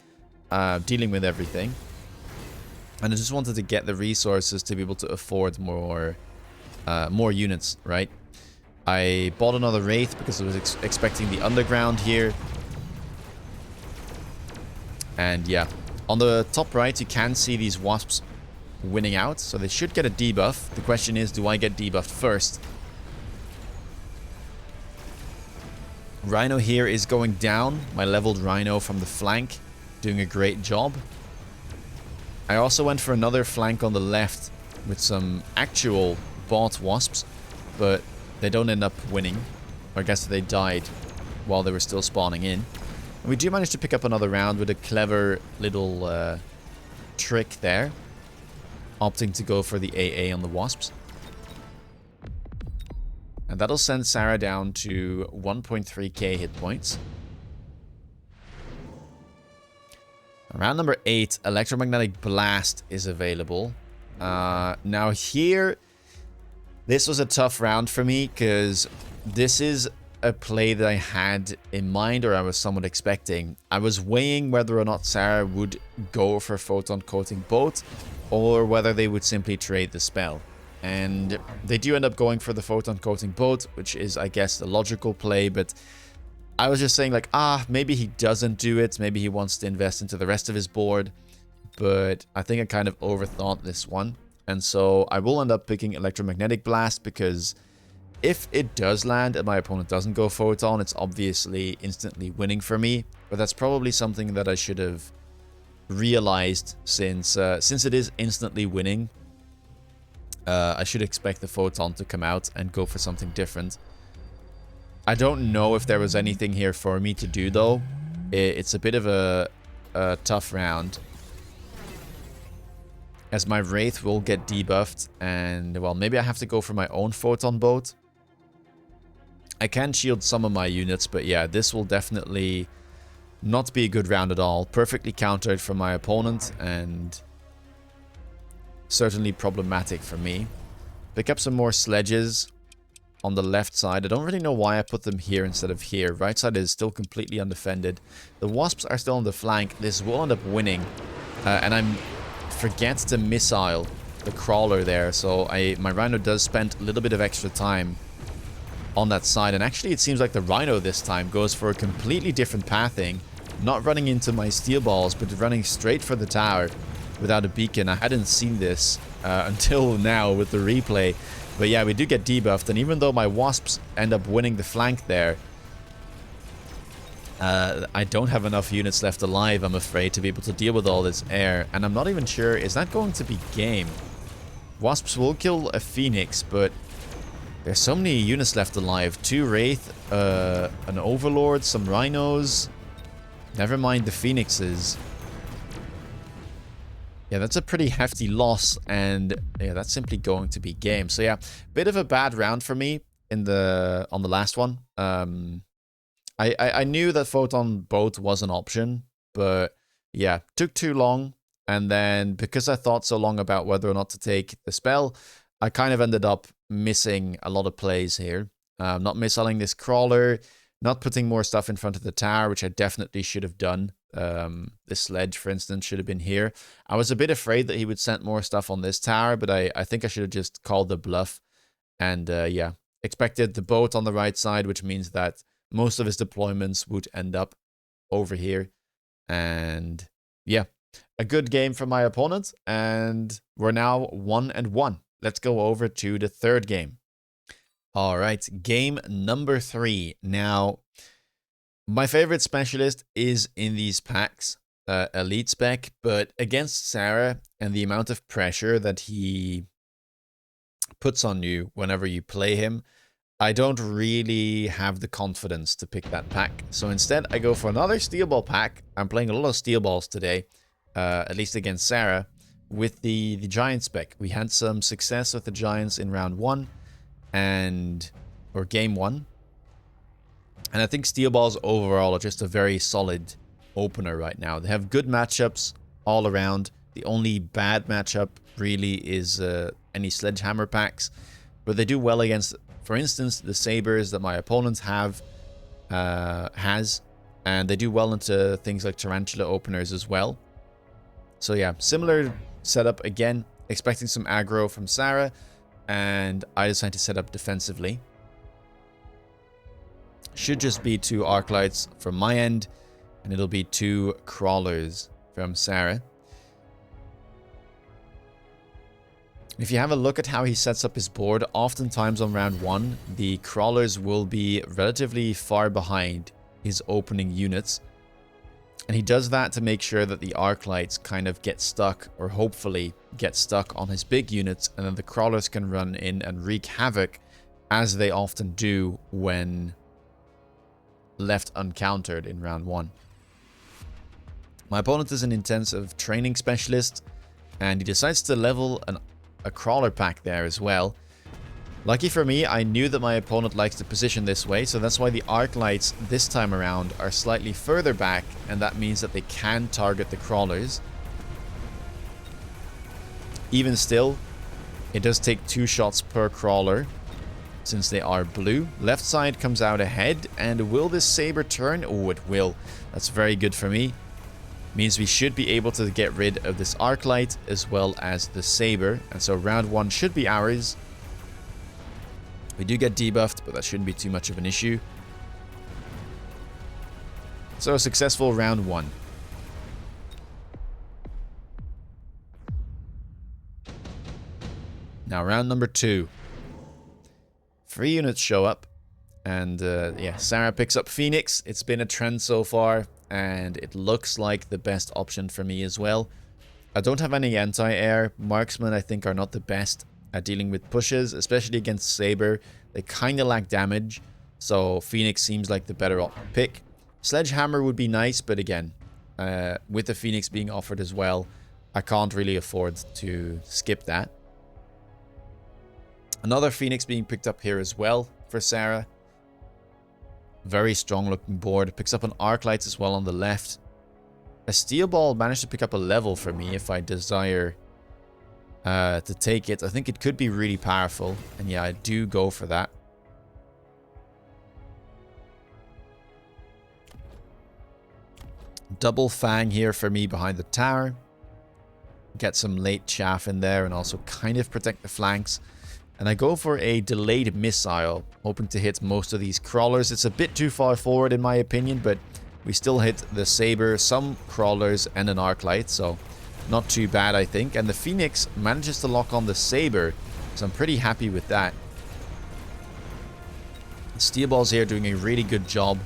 dealing with everything. And I just wanted to get the resources to be able to afford more units, right? I bought another Wraith because I was expecting the underground here. And yeah, on the top right, you can see these wasps winning out, so they should get a debuff. The question is, do I get debuffed first? Rhino here is going down. My leveled Rhino from the flank doing a great job. I also went for another flank on the left with some actual bot wasps, but they don't end up winning. Or I guess they died while they were still spawning in. And we do manage to pick up another round with a clever little trick there, opting to go for the AA on the wasps. And that'll send Sarah down to 1.3k hit points. Round number 8, Electromagnetic Blast is available. Now here, this was a tough round for me because this is a play that I had in mind, or I was somewhat expecting. I was weighing whether or not Sarah would go for Photon Coating Boat, or whether they would simply trade the spell. And they do end up going for the Photon Coating Boat, which is, I guess, the logical play, but I was just saying, like, maybe he doesn't do it. Maybe he wants to invest into the rest of his board. But I think I kind of overthought this one. And so I will end up picking Electromagnetic Blast, because if it does land and my opponent doesn't go Photon, it's obviously instantly winning for me. But that's probably something that I should have realized, since it is instantly winning. I should expect the Photon to come out and go for something different. I don't know if there was anything here for me to do, though. It's a bit of a tough round, as my Wraith will get debuffed, and, well, maybe I have to go for my own Photon Boat. I can shield some of my units, but yeah, this will definitely not be a good round at all. Perfectly countered from my opponent, and certainly problematic for me. Pick up some more sledges on the left side. I don't really know why I put them here instead of here. Right side is still completely undefended. The wasps are still on the flank. This will end up winning. And I forget to missile the crawler there. So my Rhino does spend a little bit of extra time on that side. And actually, it seems like the Rhino this time goes for a completely different pathing. Not running into my steel balls, but running straight for the tower without a beacon. I hadn't seen this until now with the replay. But yeah, we do get debuffed, and even though my wasps end up winning the flank there, I don't have enough units left alive, I'm afraid, to be able to deal with all this air. And I'm not even sure, is that going to be game? Wasps will kill a Phoenix, but there's so many units left alive. 2 Wraith, an Overlord, some Rhinos. Never mind the Phoenixes. Yeah, that's a pretty hefty loss, and yeah, that's simply going to be game. So yeah, bit of a bad round for me on the last one. I knew that Photon Boat was an option, but yeah, took too long. And then because I thought so long about whether or not to take the spell, I kind of ended up missing a lot of plays here. Not missiling this crawler, not putting more stuff in front of the tower, which I definitely should have done. This sledge, for instance, should have been here. I was a bit afraid that he would send more stuff on this tower, but I think I should have just called the bluff. And yeah, expected the boat on the right side, which means that most of his deployments would end up over here. And yeah, a good game from my opponent. And we're now 1-1. Let's go over to the third game. All right, game number 3. Now, my favorite specialist is in these packs, Elite Spec, but against Sarah and the amount of pressure that he puts on you whenever you play him, I don't really have the confidence to pick that pack. So instead, I go for another Steel Ball pack. I'm playing a lot of Steel Balls today, at least against Sarah, with the Giant Spec. We had some success with the Giants in round 1, or game 1. And I think Steel Balls overall are just a very solid opener right now. They have good matchups all around. The only bad matchup really is any Sledgehammer packs. But they do well against, for instance, the Sabers that my opponent has. And they do well into things like Tarantula openers as well. So yeah, similar setup again. Expecting some aggro from Sarah. And I decided to set up defensively. Should just be 2 Arclights from my end, and it'll be 2 Crawlers from Sarah. If you have a look at how he sets up his board, oftentimes on round 1, the Crawlers will be relatively far behind his opening units. And he does that to make sure that the arc lights kind of get stuck, or hopefully get stuck on his big units, and then the crawlers can run in and wreak havoc, as they often do when left uncountered in round 1. My opponent is an intensive training specialist, and he decides to level a crawler pack there as well. Lucky for me, I knew that my opponent likes to position this way, so that's why the arc lights this time around are slightly further back, and that means that they can target the crawlers. Even still, it does take 2 shots per crawler, since they are blue. Left side comes out ahead, and will this saber turn? Oh, it will. That's very good for me. Means we should be able to get rid of this arc light as well as the saber, and so round 1 should be ours. We do get debuffed, but that shouldn't be too much of an issue. So a successful round 1. Now round number 2. 3 units show up, and yeah, Sarah picks up Phoenix. It's been a trend so far, and it looks like the best option for me as well. I don't have any anti-air. Marksmen, I think, are not the best at dealing with pushes, especially against Saber. They kind of lack damage, so Phoenix seems like the better pick. Sledgehammer would be nice, but again, with the Phoenix being offered as well, I can't really afford to skip that. Another Phoenix being picked up here as well for Sarah. Very strong looking board. Picks up an arc lights as well on the left. A steel ball managed to pick up a level for me if I desire to take it. I think it could be really powerful, and yeah, I do go for that. Double Fang here for me behind the tower. Get some late chaff in there and also kind of protect the flanks. And I go for a delayed missile, hoping to hit most of these crawlers. It's a bit too far forward in my opinion, but we still hit the saber, some crawlers, and an arc light, so not too bad, I think. And the Phoenix manages to lock on the saber, so I'm pretty happy with that. Steel Ball's here doing a really good job.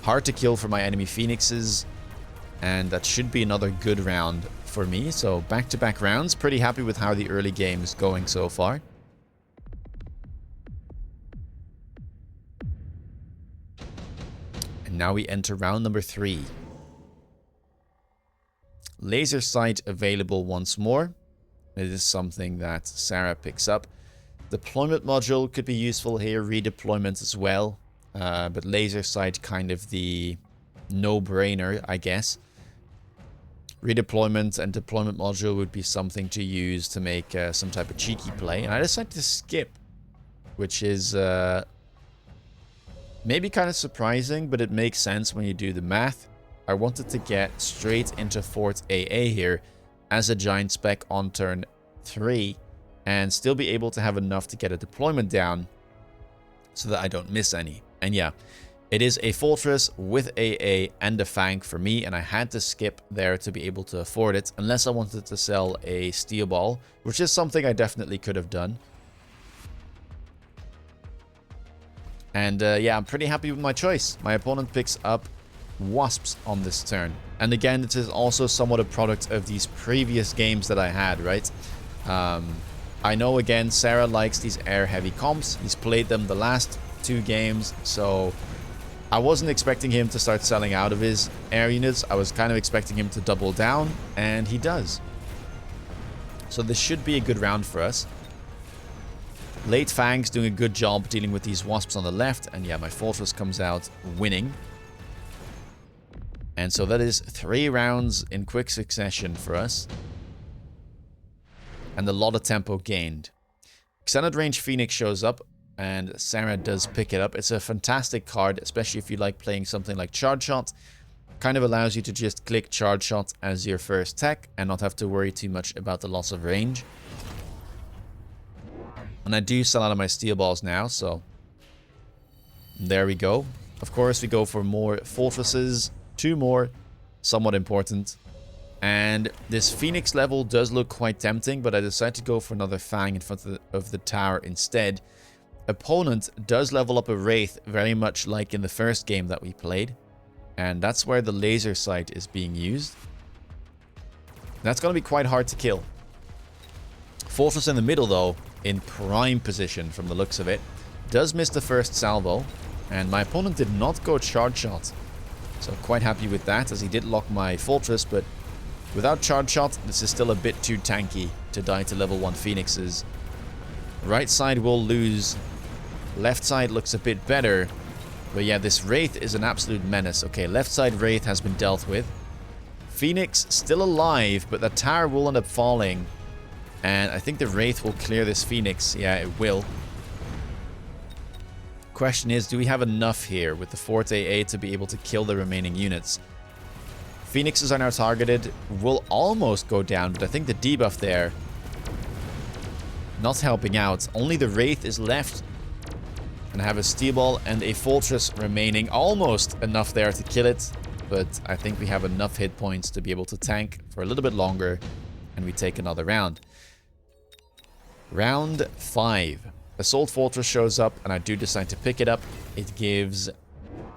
Hard to kill for my enemy Phoenixes, and that should be another good round for me. So back-to-back rounds. Pretty happy with how the early game is going so far. And now we enter round number 3. Laser sight available once more. It is something that Sarah picks up. Deployment module could be useful here. Redeployment as well. But laser sight kind of the no-brainer, I guess. Redeployment and deployment module would be something to use to make some type of cheeky play. And I decided to skip, which is maybe kind of surprising, but it makes sense when you do the math. I wanted to get straight into Fort AA here as a giant spec on turn 3 and still be able to have enough to get a deployment down so that I don't miss any. And yeah, it is a fortress with AA and a Fang for me, and I had to skip there to be able to afford it, unless I wanted to sell a steel ball, which is something I definitely could have done. And yeah, I'm pretty happy with my choice. My opponent picks up wasps on this turn. And again, this is also somewhat a product of these previous games that I had, right? I know, again, Sarah likes these air-heavy comps. He's played them the last 2 games, so I wasn't expecting him to start selling out of his air units. I was kind of expecting him to double down, and he does. So this should be a good round for us. Late Fang's doing a good job dealing with these wasps on the left, and yeah, my fortress comes out winning. And so that is 3 rounds in quick succession for us. And a lot of tempo gained. Extended Range Phoenix shows up, and Sarah does pick it up. It's a fantastic card, especially if you like playing something like Charge Shot. Kind of allows you to just click Charge Shot as your first tech and not have to worry too much about the loss of range. And I do sell out of my steel balls now, so there we go. Of course, we go for more fortresses, 2 more, somewhat important. And this Phoenix level does look quite tempting, but I decided to go for another Fang in front of the tower instead. Opponent does level up a Wraith, very much like in the first game that we played. And that's where the laser sight is being used. That's going to be quite hard to kill. Fortress in the middle, though, in prime position from the looks of it. Does miss the first salvo. And my opponent did not go charge shot. So quite happy with that, as he did lock my fortress. But without charge shot, this is still a bit too tanky to die to level 1 phoenixes. Right side will lose. Left side looks a bit better. But yeah, this Wraith is an absolute menace. Okay, left side Wraith has been dealt with. Phoenix still alive, but the tower will end up falling. And I think the Wraith will clear this Phoenix. Yeah, it will. Question is, do we have enough here with the Forte A to be able to kill the remaining units? Phoenixes are now targeted. Will almost go down, but I think the debuff there not helping out. Only the Wraith is left. And I have a Steel Ball and a Fortress remaining. Almost enough there to kill it. But I think we have enough hit points to be able to tank for a little bit longer. And we take another round. Round 5. Assault Fortress shows up, and I do decide to pick it up. It gives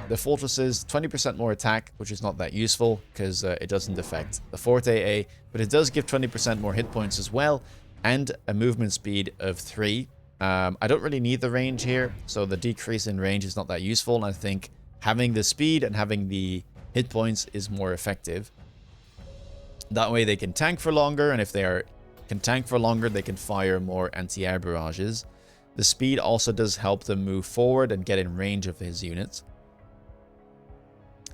the fortresses 20% more attack, which is not that useful, because it doesn't affect the Forte A. But it does give 20% more hit points as well. And a movement speed of 3. I don't really need the range here, so the decrease in range is not that useful. And I think having the speed and having the hit points is more effective. That way they can tank for longer, and if they can tank for longer, they can fire more anti-air barrages. The speed also does help them move forward and get in range of his units.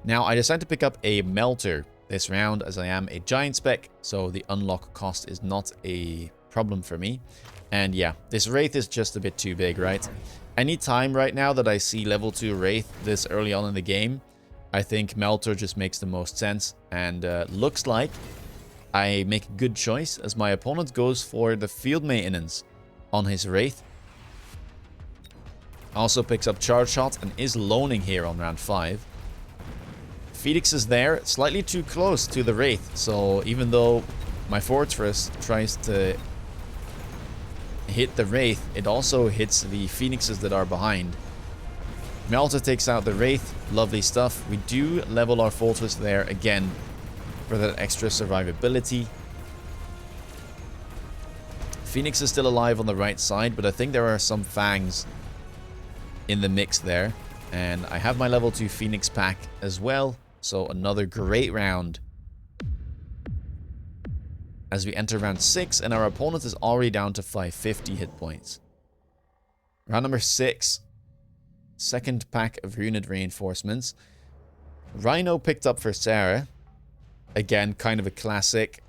Now, I decided to pick up a Melter this round, as I am a Giant Spec, so the unlock cost is not a problem for me. And yeah, this Wraith is just a bit too big, right? Any time right now that I see level 2 Wraith this early on in the game, I think Melter just makes the most sense. And looks like I make a good choice, as my opponent goes for the Field Maintenance on his Wraith. Also picks up Charge Shot and is loaning here on round 5. Phoenix is there, slightly too close to the Wraith. So even though my Fortress tries to hit the Wraith, it also hits the Phoenixes that are behind. Melter takes out the Wraith. Lovely stuff. We do level our Fortress there again for that extra survivability. Phoenix is still alive on the right side, but I think there are some Fangs in the mix there. And I have my level 2 Phoenix pack as well. So another great round as we enter round 6, and our opponent is already down to 550 hit points. Round number 6. Second pack of unit reinforcements. Rhino picked up for Sarah. Again, kind of a classic.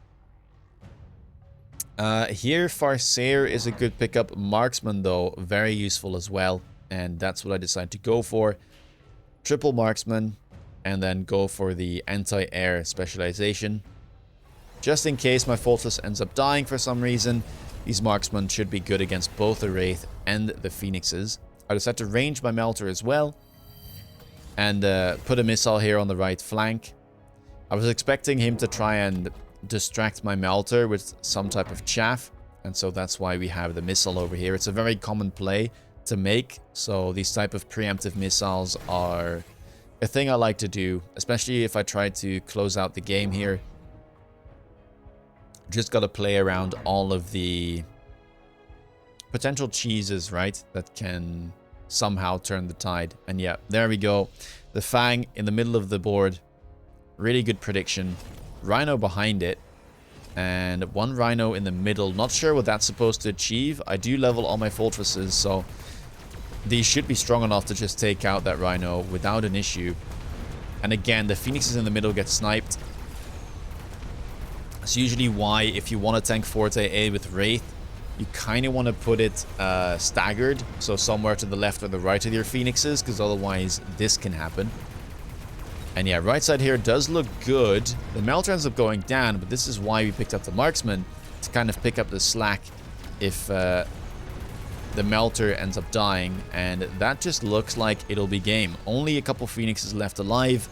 Here, Farseer is a good pickup. Marksman, though, very useful as well. And that's what I decided to go for. Triple Marksman. And then go for the anti-air specialization. Just in case my Fortress ends up dying for some reason, these Marksmen should be good against both the Wraith and the Phoenixes. I decided to range my Melter as well. And put a missile here on the right flank. I was expecting him to try and distract my Melter with some type of chaff. And so that's why we have the missile over here. It's a very common play to make. So these type of preemptive missiles are a thing I like to do. Especially if I try to close out the game here. Just got to play around all of the potential cheeses, right? That can somehow turn the tide. And yeah, there we go. The Fang in the middle of the board. Really good prediction. Rhino behind it. And one Rhino in the middle. Not sure what that's supposed to achieve. I do level all my Fortresses, so these should be strong enough to just take out that Rhino without an issue. And again, the Phoenixes in the middle get sniped. That's usually why, if you want to tank Forte A with Wraith, you kind of want to put it staggered. So somewhere to the left or the right of your Phoenixes, because otherwise this can happen. And yeah, right side here does look good. The Melter ends up going down, but this is why we picked up the Marksman, to kind of pick up the slack if the Melter ends up dying. And that just looks like it'll be game. Only a couple Phoenixes left alive.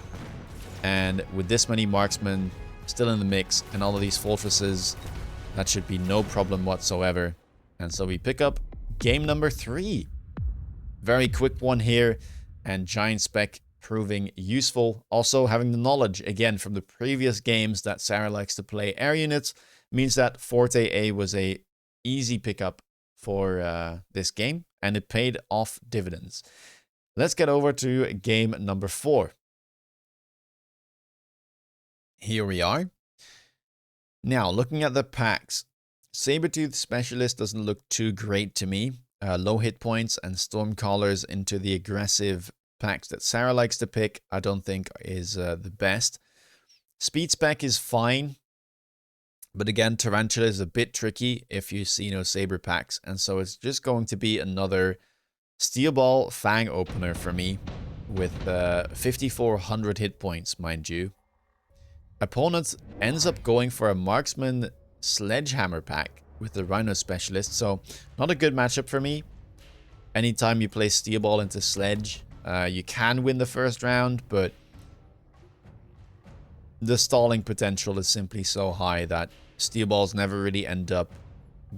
And with this many Marksmen still in the mix and all of these Fortresses, that should be no problem whatsoever. And so we pick up game number 3. Very quick one here. And Giant Spec proving useful. Also, having the knowledge, again, from the previous games that Sarah likes to play air units, means that Forte A was a easy pickup for this game, and it paid off dividends. Let's get over to game number 4. Here we are. Now, looking at the packs, Sabertooth Specialist doesn't look too great to me. Low hit points and Stormcallers into the aggressive packs that Sarah likes to pick, I don't think is the best. Speed spec is fine, but again, Tarantula is a bit tricky if you see no Saber packs, and so it's just going to be another Steel Ball Fang opener for me with 5,400 hit points, mind you. Opponent ends up going for a Marksman Sledgehammer pack with the Rhino Specialist, so not a good matchup for me. Anytime you play Steel Ball into Sledge, you can win the first round, but the stalling potential is simply so high that Steel Balls never really end up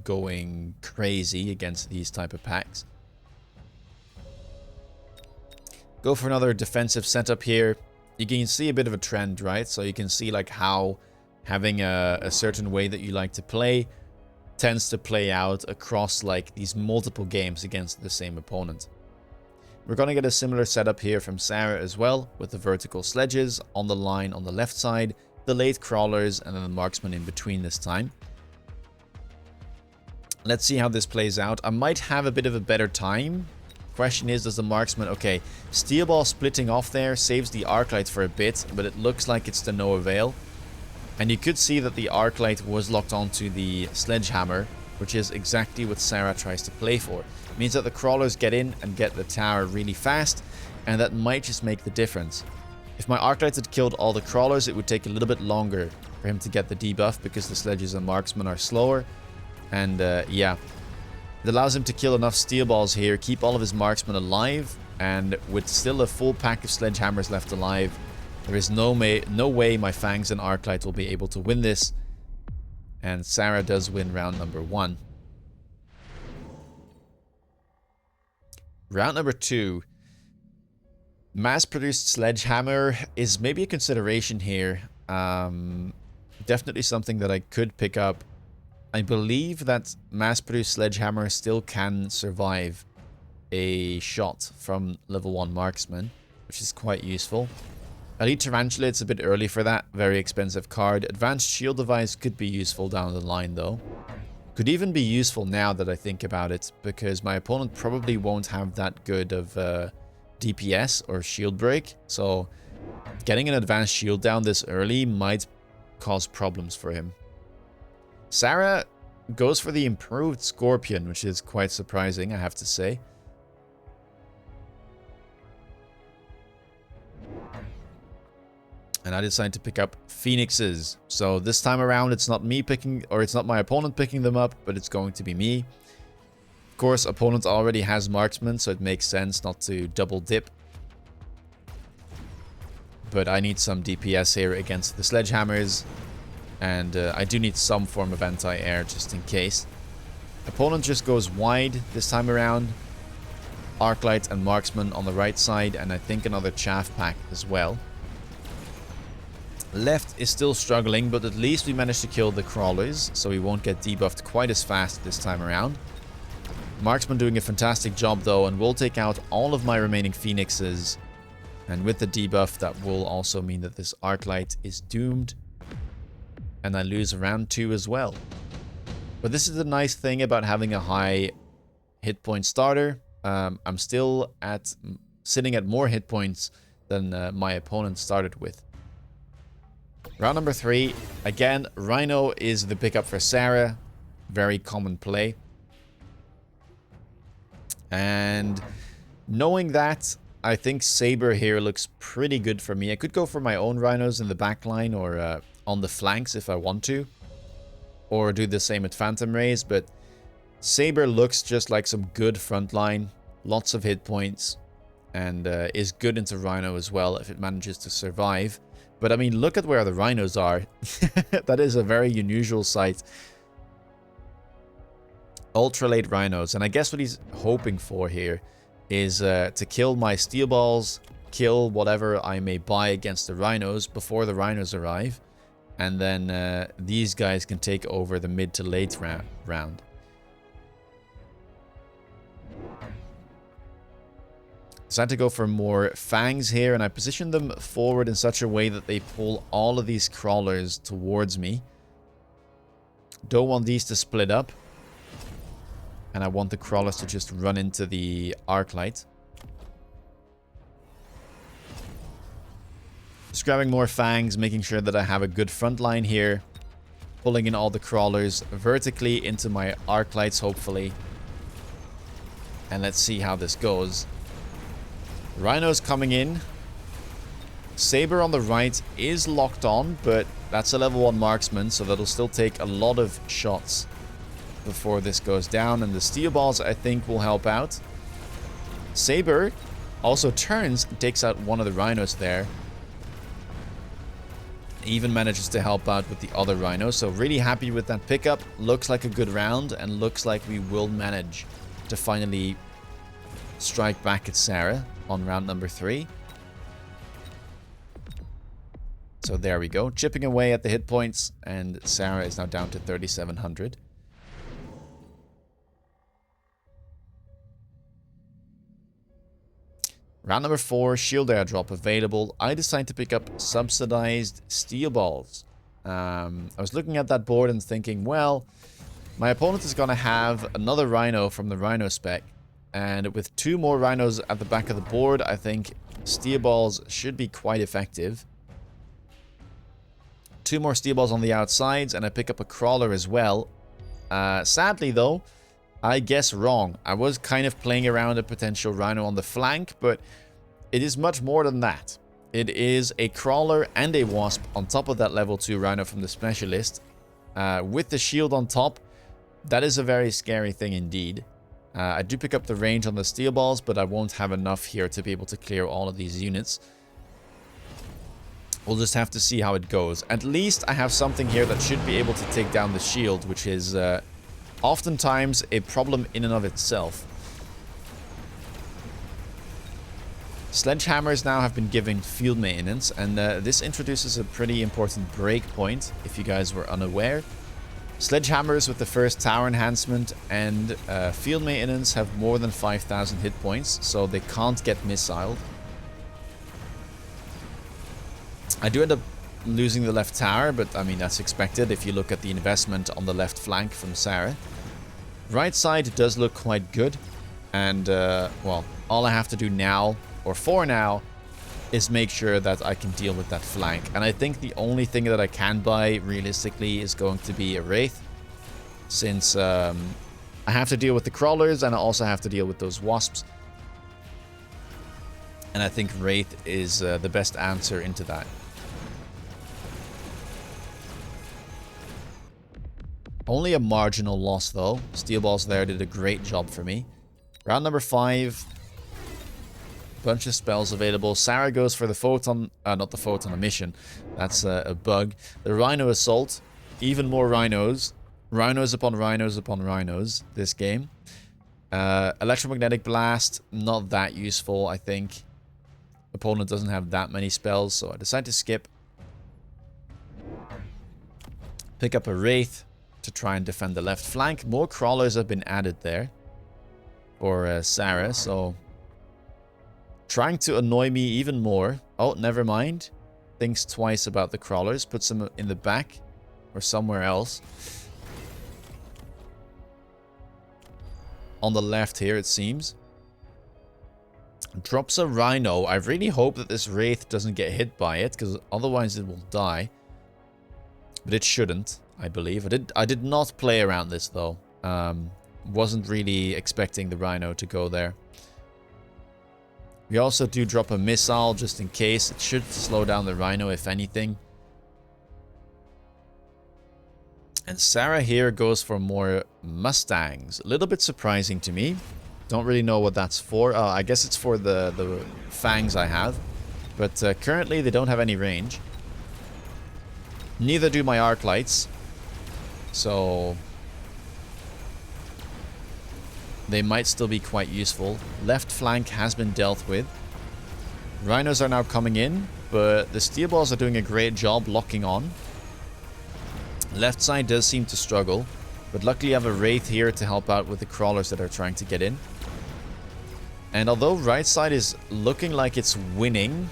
going crazy against these type of packs. Go for another defensive setup here. You can see a bit of a trend, right? So you can see like how having a certain way that you like to play tends to play out across like these multiple games against the same opponent. We're going to get a similar setup here from Sarah as well, with the vertical sledges on the line on the left side, the late crawlers, and then the marksman in between this time. Let's see how this plays out. I might have a bit of a better time. Question is, does the marksman... Okay, Steel Ball splitting off there saves the Arclight for a bit, but it looks like it's to no avail. And you could see that the Arclight was locked onto the Sledgehammer, which is exactly what Sarah tries to play for. It means that the crawlers get in and get the tower really fast, and that might just make the difference. If my Arclight had killed all the crawlers, it would take a little bit longer for him to get the debuff, because the sledges and marksmen are slower. And yeah, it allows him to kill enough Steel Balls here, keep all of his marksmen alive, and with still a full pack of Sledgehammers left alive, there is no way my Fangs and Arclight will be able to win this. And Sarah does win round number 1. Round number 2. Mass-produced Sledgehammer is maybe a consideration here. Definitely something that I could pick up. I believe that mass-produced Sledgehammer still can survive a shot from level 1 Marksman, which is quite useful. Elite Tarantula, it's a bit early for that. Very expensive card. Advanced Shield Device could be useful down the line, though. Could even be useful now that I think about it, because my opponent probably won't have that good of DPS or shield break. So getting an advanced shield down this early might cause problems for him. Sarah goes for the improved Scorpion, which is quite surprising, I have to say. And I decided to pick up Phoenixes. So this time around, it's not me picking, or it's not my opponent picking them up, but it's going to be me. Of course, opponent already has marksman, so it makes sense not to double dip. But I need some DPS here against the Sledgehammers. And I do need some form of anti-air just in case. Opponent just goes wide this time around. Arclight and marksman on the right side, and I think another chaff pack as well. Left is still struggling, but at least we managed to kill the crawlers, so we won't get debuffed quite as fast this time around. Marksman doing a fantastic job though, and will take out all of my remaining Phoenixes. And with the debuff, that will also mean that this Arclight is doomed. And I lose round 2 as well. But this is the nice thing about having a high hit point starter. I'm still sitting at more hit points than my opponent started with. Round number 3. Again, Rhino is the pickup for Sarah. Very common play. And knowing that, I think Saber here looks pretty good for me. I could go for my own Rhinos in the back line or on the flanks if I want to. Or do the same at Phantom Rays, but Saber looks just like some good front line. Lots of hit points. And is good into Rhino as well if it manages to survive. But I mean, look at where the Rhinos are. That is a very unusual sight. Ultra late Rhinos. And I guess what he's hoping for here is to kill my Steel Balls kill whatever I may buy against the rhinos before the rhinos arrive. And then these guys can take over the mid to late round. Decided to go for more fangs here, and I positioned them forward in such a way that they pull all of these crawlers towards me. Don't want these to split up. And I want the crawlers to just run into the arc light. Just grabbing more fangs, making sure that I have a good front line here. Pulling in all the crawlers vertically into my arc lights, hopefully. And let's see how this goes. Rhinos coming in. Saber on the right is locked on, but that's a level 1 marksman, so that'll still take a lot of shots before this goes down. And the steel balls, I think, will help out. Saber also turns and takes out one of the rhinos there. Even manages to help out with the other rhino. So really happy with that pickup. Looks like a good round, and looks like we will manage to finally strike back at Sarah on round number 3. So there we go. Chipping away at the hit points, and Sarah is now down to 3,700. Round number 4, shield airdrop available. I decided to pick up subsidized steel balls. I was looking at that board and thinking, well, my opponent is going to have another rhino from the rhino spec. And with 2 more rhinos at the back of the board, I think steel balls should be quite effective. 2 more steel balls on the outsides, and I pick up a crawler as well. Sadly, though, I guess wrong. I was kind of playing around a potential rhino on the flank, but it is much more than that. It is a crawler and a wasp on top of that level 2 rhino from the specialist. With the shield on top, that is a very scary thing indeed. I do pick up the range on the steel balls, but I won't have enough here to be able to clear all of these units. We'll just have to see how it goes. At least I have something here that should be able to take down the shield, which is oftentimes a problem in and of itself. Sledgehammers now have been given field maintenance, and this introduces a pretty important break point, if you guys were unaware. Sledgehammers with the first tower enhancement and field maintenance have more than 5,000 hit points, so they can't get missiled. I do end up losing the left tower, but I mean, that's expected if you look at the investment on the left flank from Sarah. Right side does look quite good, and well, all I have to do now, or for now, is make sure that I can deal with that flank. And I think the only thing that I can buy realistically is going to be a Wraith, since I have to deal with the crawlers and I also have to deal with those wasps. And I think Wraith is the best answer into that. Only a marginal loss though. Steel balls there did a great job for me. Round number 5. Bunch of spells available. Sarah goes for the photon, not the photon emission. That's a bug. The rhino assault. Even more rhinos. Rhinos upon rhinos upon rhinos this game. Electromagnetic blast. Not that useful, I think. Opponent doesn't have that many spells, so I decide to skip. Pick up a Wraith to try and defend the left flank. More crawlers have been added there for Sarah, so trying to annoy me even more. Oh, never mind. Thinks twice about the crawlers. Puts them in the back or somewhere else. On the left here, it seems. Drops a rhino. I really hope that this Wraith doesn't get hit by it, because otherwise it will die. But it shouldn't, I believe. I did not play around this, though. Wasn't really expecting the rhino to go there. We also do drop a missile just in case. It should slow down the rhino, if anything. And Sarah here goes for more Mustangs. A little bit surprising to me. Don't really know what that's for. I guess it's for the fangs I have. But currently they don't have any range. Neither do my arc lights. So they might still be quite useful. Left flank has been dealt with. Rhinos are now coming in, but the steel balls are doing a great job locking on. Left side does seem to struggle, but luckily I have a Wraith here to help out with the crawlers that are trying to get in. And although right side is looking like it's winning,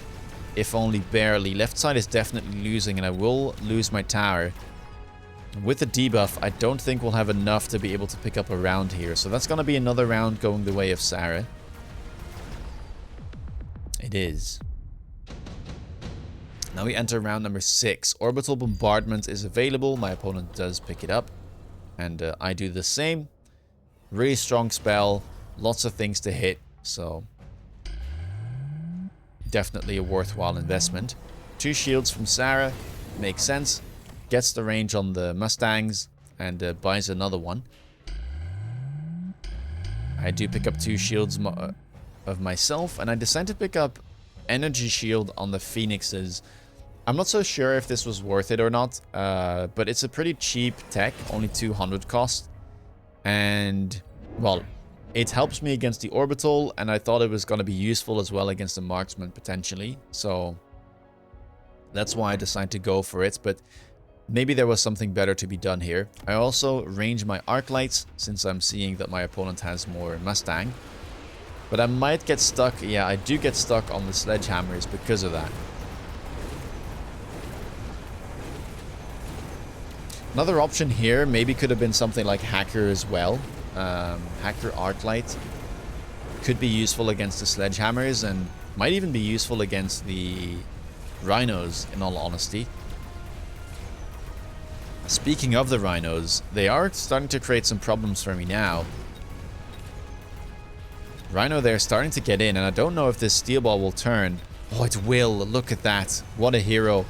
if only barely, left side is definitely losing, and I will lose my tower. With the debuff, I don't think we'll have enough to be able to pick up a round here. So that's going to be another round going the way of Sarah. It is. Now we enter round number 6. Orbital Bombardment is available. My opponent does pick it up. And I do the same. Really strong spell. Lots of things to hit. So definitely a worthwhile investment. 2 shields from Sarah. Makes sense. Gets the range on the Mustangs. And buys another one. I do pick up 2 shields of myself. And I decide to pick up Energy Shield on the Phoenixes. I'm not so sure if this was worth it or not, but it's a pretty cheap tech, only 200 cost. And, well, it helps me against the Orbital, and I thought it was going to be useful as well against the Marksman, potentially. So, that's why I decided to go for it, but maybe there was something better to be done here. I also range my arc lights, since I'm seeing that my opponent has more Mustang. But I might get stuck, yeah, I do get stuck on the sledgehammers because of that. Another option here maybe could have been something like Hacker as well. Hacker Arclight could be useful against the sledgehammers and might even be useful against the rhinos, in all honesty. Speaking of the rhinos, they are starting to create some problems for me now. Rhino there starting to get in, and I don't know if this steel ball will turn. Oh, it will. Look at that. What a hero.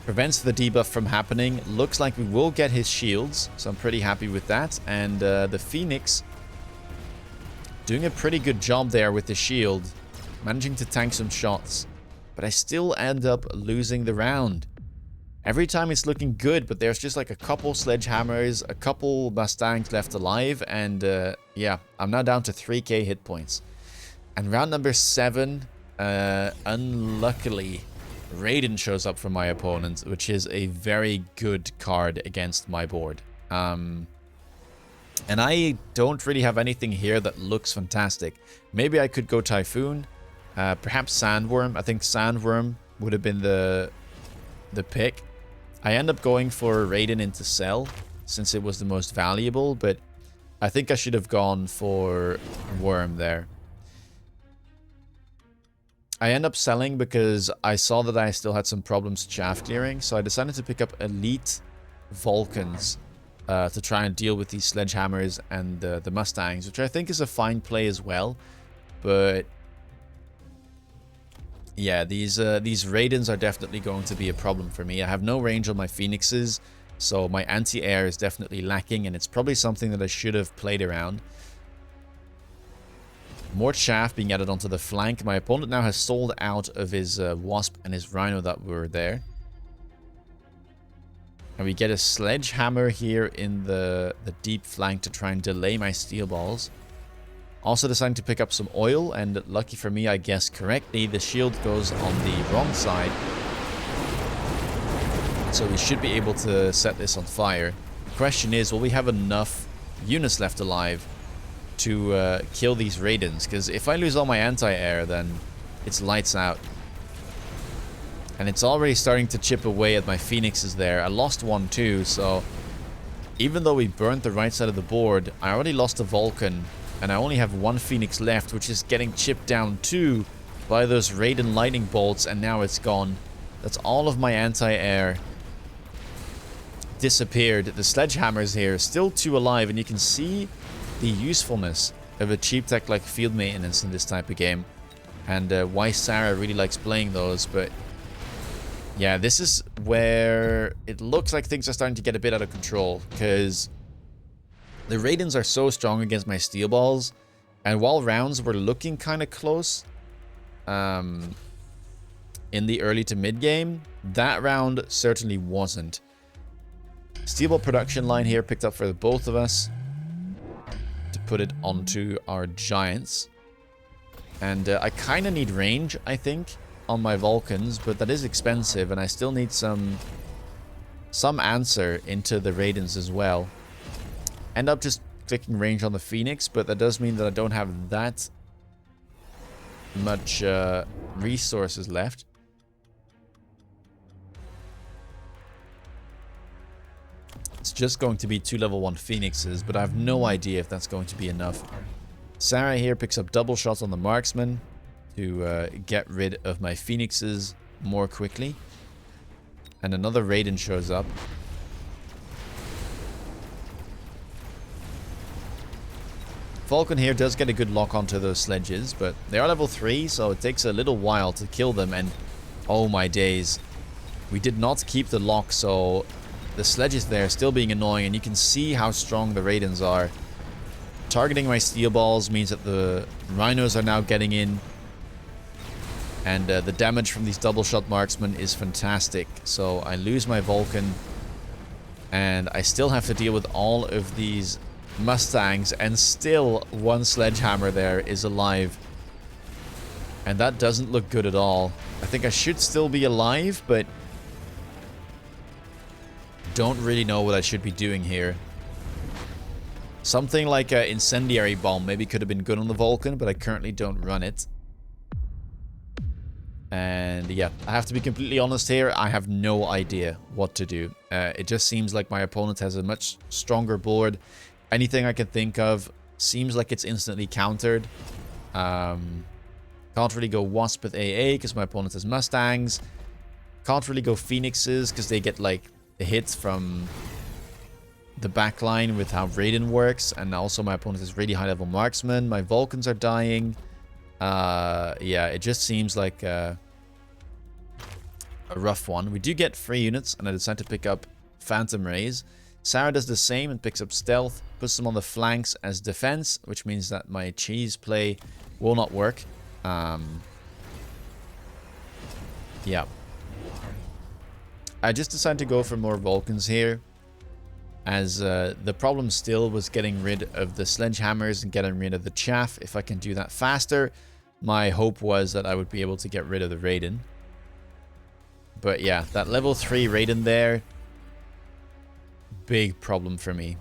Prevents the debuff from happening. Looks like we will get his shields, so I'm pretty happy with that. And the Phoenix doing a pretty good job there with the shield, managing to tank some shots. But I still end up losing the round. Every time it's looking good, but there's just like a couple sledgehammers, a couple Mustangs left alive, and yeah, I'm now down to 3k hit points. And round number 7, unluckily, Raiden shows up for my opponent, which is a very good card against my board. And I don't really have anything here that looks fantastic. Maybe I could go Typhoon, perhaps Sandworm. I think Sandworm would have been the pick. I end up going for Raiden into Cell, since it was the most valuable, but I think I should have gone for Worm there. I end up selling because I saw that I still had some problems chaff clearing, so I decided to pick up Elite Vulcans to try and deal with these sledgehammers and the Mustangs, which I think is a fine play as well. But yeah, these Raidens are definitely going to be a problem for me. I have no range on my Phoenixes, so my anti-air is definitely lacking, and it's probably something that I should have played around. More chaff being added onto the flank. My opponent now has sold out of his Wasp and his Rhino that were there. And we get a sledgehammer here in the deep flank to try and delay my steel balls. Also deciding to pick up some oil, and lucky for me, I guessed correctly, the shield goes on the wrong side. So we should be able to set this on fire. The question is, will we have enough units left alive to kill these Raidens? Because if I lose all my anti-air, then it's lights out. And it's already starting to chip away at my Phoenixes there. I lost one too, so even though we burnt the right side of the board, I already lost a Vulcan. And I only have one Phoenix left, which is getting chipped down too by those Raiden lightning bolts, and now it's gone. That's all of my anti-air disappeared. The sledgehammers here still 2 alive, and you can see the usefulness of a cheap tech like field maintenance in this type of game, and why Sarah really likes playing those. But yeah, this is where it looks like things are starting to get a bit out of control, because the Raidens are so strong against my steel balls, and while rounds were looking kind of close in the early to mid game, that round certainly wasn't. Steel ball production line here picked up for the both of us to put it onto our giants. And I kind of need range, I think, on my Vulcans, but that is expensive, and I still need some answer into the Raidens as well. End up just clicking range on the Phoenix, but that does mean that I don't have that much resources left. It's just going to be 2 level 1 Phoenixes, but I have no idea if that's going to be enough. Sarah here picks up double shots on the marksman to get rid of my Phoenixes more quickly. And another Raiden shows up. Falcon here does get a good lock onto those sledges, but they are level 3, so it takes a little while to kill them, and oh my days. We did not keep the lock, so the sledges there still being annoying, and you can see how strong the Raidens are. Targeting my steel balls means that the rhinos are now getting in, and the damage from these double shot marksmen is fantastic. So I lose my Vulcan, and I still have to deal with all of these Mustangs, and still one sledgehammer there is alive. And that doesn't look good at all. I think I should still be alive, but don't really know what I should be doing here. Something like an incendiary bomb maybe could have been good on the Vulcan, but I currently don't run it. And yeah, I have to be completely honest here, I have no idea what to do. It just seems like my opponent has a much stronger board. Anything I can think of seems like it's instantly countered. Can't really go Wasp with AA because my opponent has Mustangs. Can't really go Phoenixes because they get like a hit from the backline with how Raiden works. And also my opponent is really high level marksman. My Vulcans are dying. Yeah, it just seems like a rough one. We do get 3 units, and I decide to pick up Phantom Rays. Sarah does the same and picks up Stealth, puts them on the flanks as defense, which means that my cheese play will not work. Yeah. I just decided to go for more Vulcans here, as the problem still was getting rid of the sledgehammers and getting rid of the chaff. If I can do that faster, my hope was that I would be able to get rid of the Raiden. But yeah, that level 3 Raiden there, big problem for me.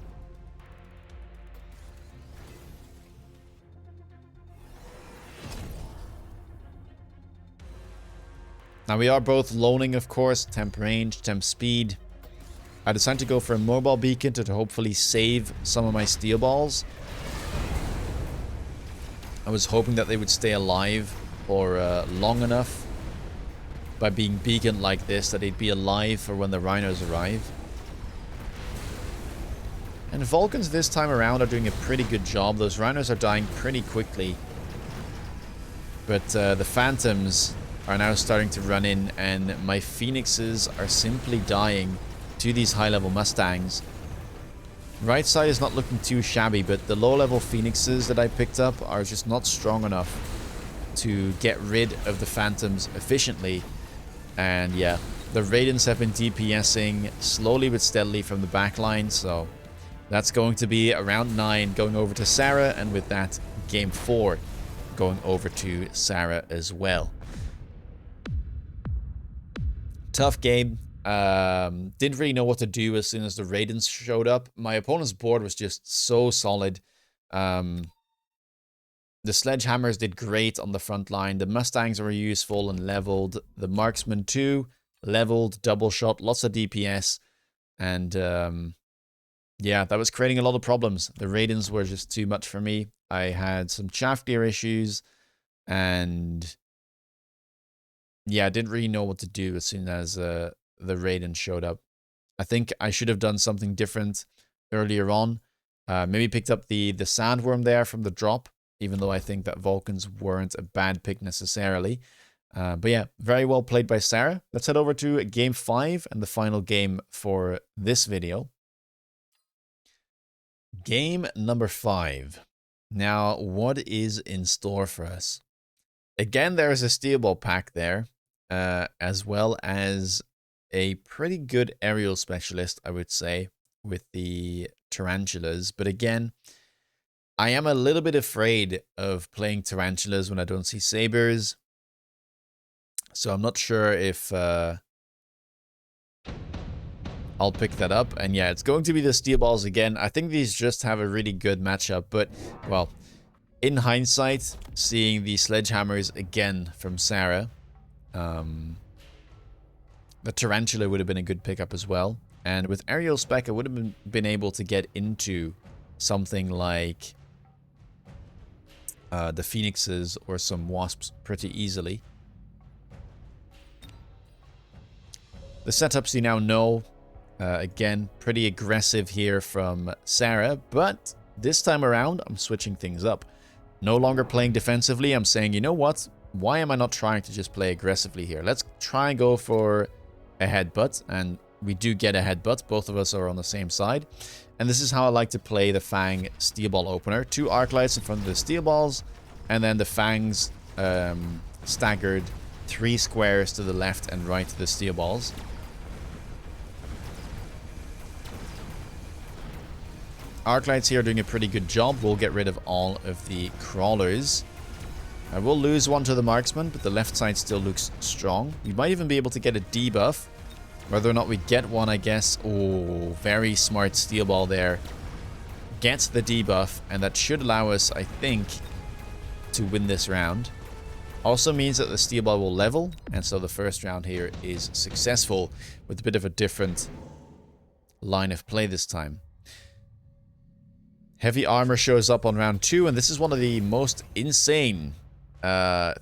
Now we are both loaning, of course, temp range, temp speed. I decided to go for a mobile beacon to hopefully save some of my steel balls. I was hoping that they would stay alive for long enough by being beaconed like this, that they'd be alive for when the rhinos arrive. And Vulcans this time around are doing a pretty good job. Those rhinos are dying pretty quickly. But the Phantoms are now starting to run in, and my Phoenixes are simply dying to these high-level Mustangs. Right side is not looking too shabby, but the low-level Phoenixes that I picked up are just not strong enough to get rid of the Phantoms efficiently. And yeah, the Raidens have been DPSing slowly but steadily from the backline, so that's going to be a round 9 going over to Sarah, and with that, game 4 going over to Sarah as well. Tough game. Didn't really know what to do as soon as the Raidens showed up. My opponent's board was just so solid. The Sledgehammers did great on the front line. The Mustangs were useful and leveled. The Marksman too, leveled, double shot, lots of DPS. And yeah, that was creating a lot of problems. The Raidens were just too much for me. I had some chaff gear issues, and yeah, I didn't really know what to do as soon as the Raiden showed up. I think I should have done something different earlier on. Maybe picked up the Sandworm there from the drop, even though I think that Vulcans weren't a bad pick necessarily. But yeah, very well played by Sarah. Let's head over to game 5 and the final game for this video. Game number 5. Now, what is in store for us? Again, there is a steel ball pack there, as well as a pretty good aerial specialist, I would say, with the tarantulas. But again, I am a little bit afraid of playing tarantulas when I don't see sabers. So I'm not sure if I'll pick that up. And yeah, it's going to be the steel balls again. I think these just have a really good matchup. But, well, in hindsight, seeing the sledgehammers again from Sarah, the tarantula would have been a good pickup as well. And with aerial spec, I would have been able to get into something like the phoenixes or some wasps pretty easily. The setups you now know, again, pretty aggressive here from Sarah, but this time around, I'm switching things up. No longer playing defensively, I'm saying, you know what? Why am I not trying to just play aggressively here? Let's try and go for a headbutt, and we do get a headbutt. Both of us are on the same side. And this is how I like to play the Fang steel ball opener. 2 arc lights in front of the steel balls, and then the Fangs staggered 3 squares to the left and right to the steel balls. Arc lights here are doing a pretty good job. We'll get rid of all of the crawlers. I will lose one to the marksman, but the left side still looks strong. We might even be able to get a debuff. Whether or not we get one, I guess. Oh, very smart steel ball there. Gets the debuff, and that should allow us, I think, to win this round. Also means that the steel ball will level, and so the first round here is successful with a bit of a different line of play this time. Heavy armor shows up on round 2, and this is one of the most insane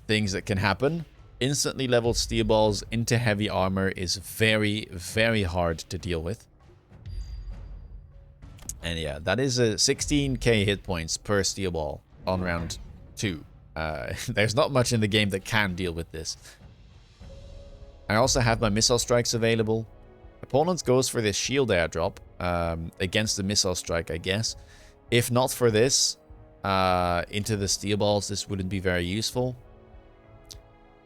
things that can happen. Instantly leveled steel balls into heavy armor is very, very hard to deal with. And yeah, that is a 16k hit points per steel ball on round 2. There's not much in the game that can deal with this. I also have my missile strikes available. Opponent goes for this shield airdrop against the missile strike, I guess. If not for this, into the steel balls, this wouldn't be very useful.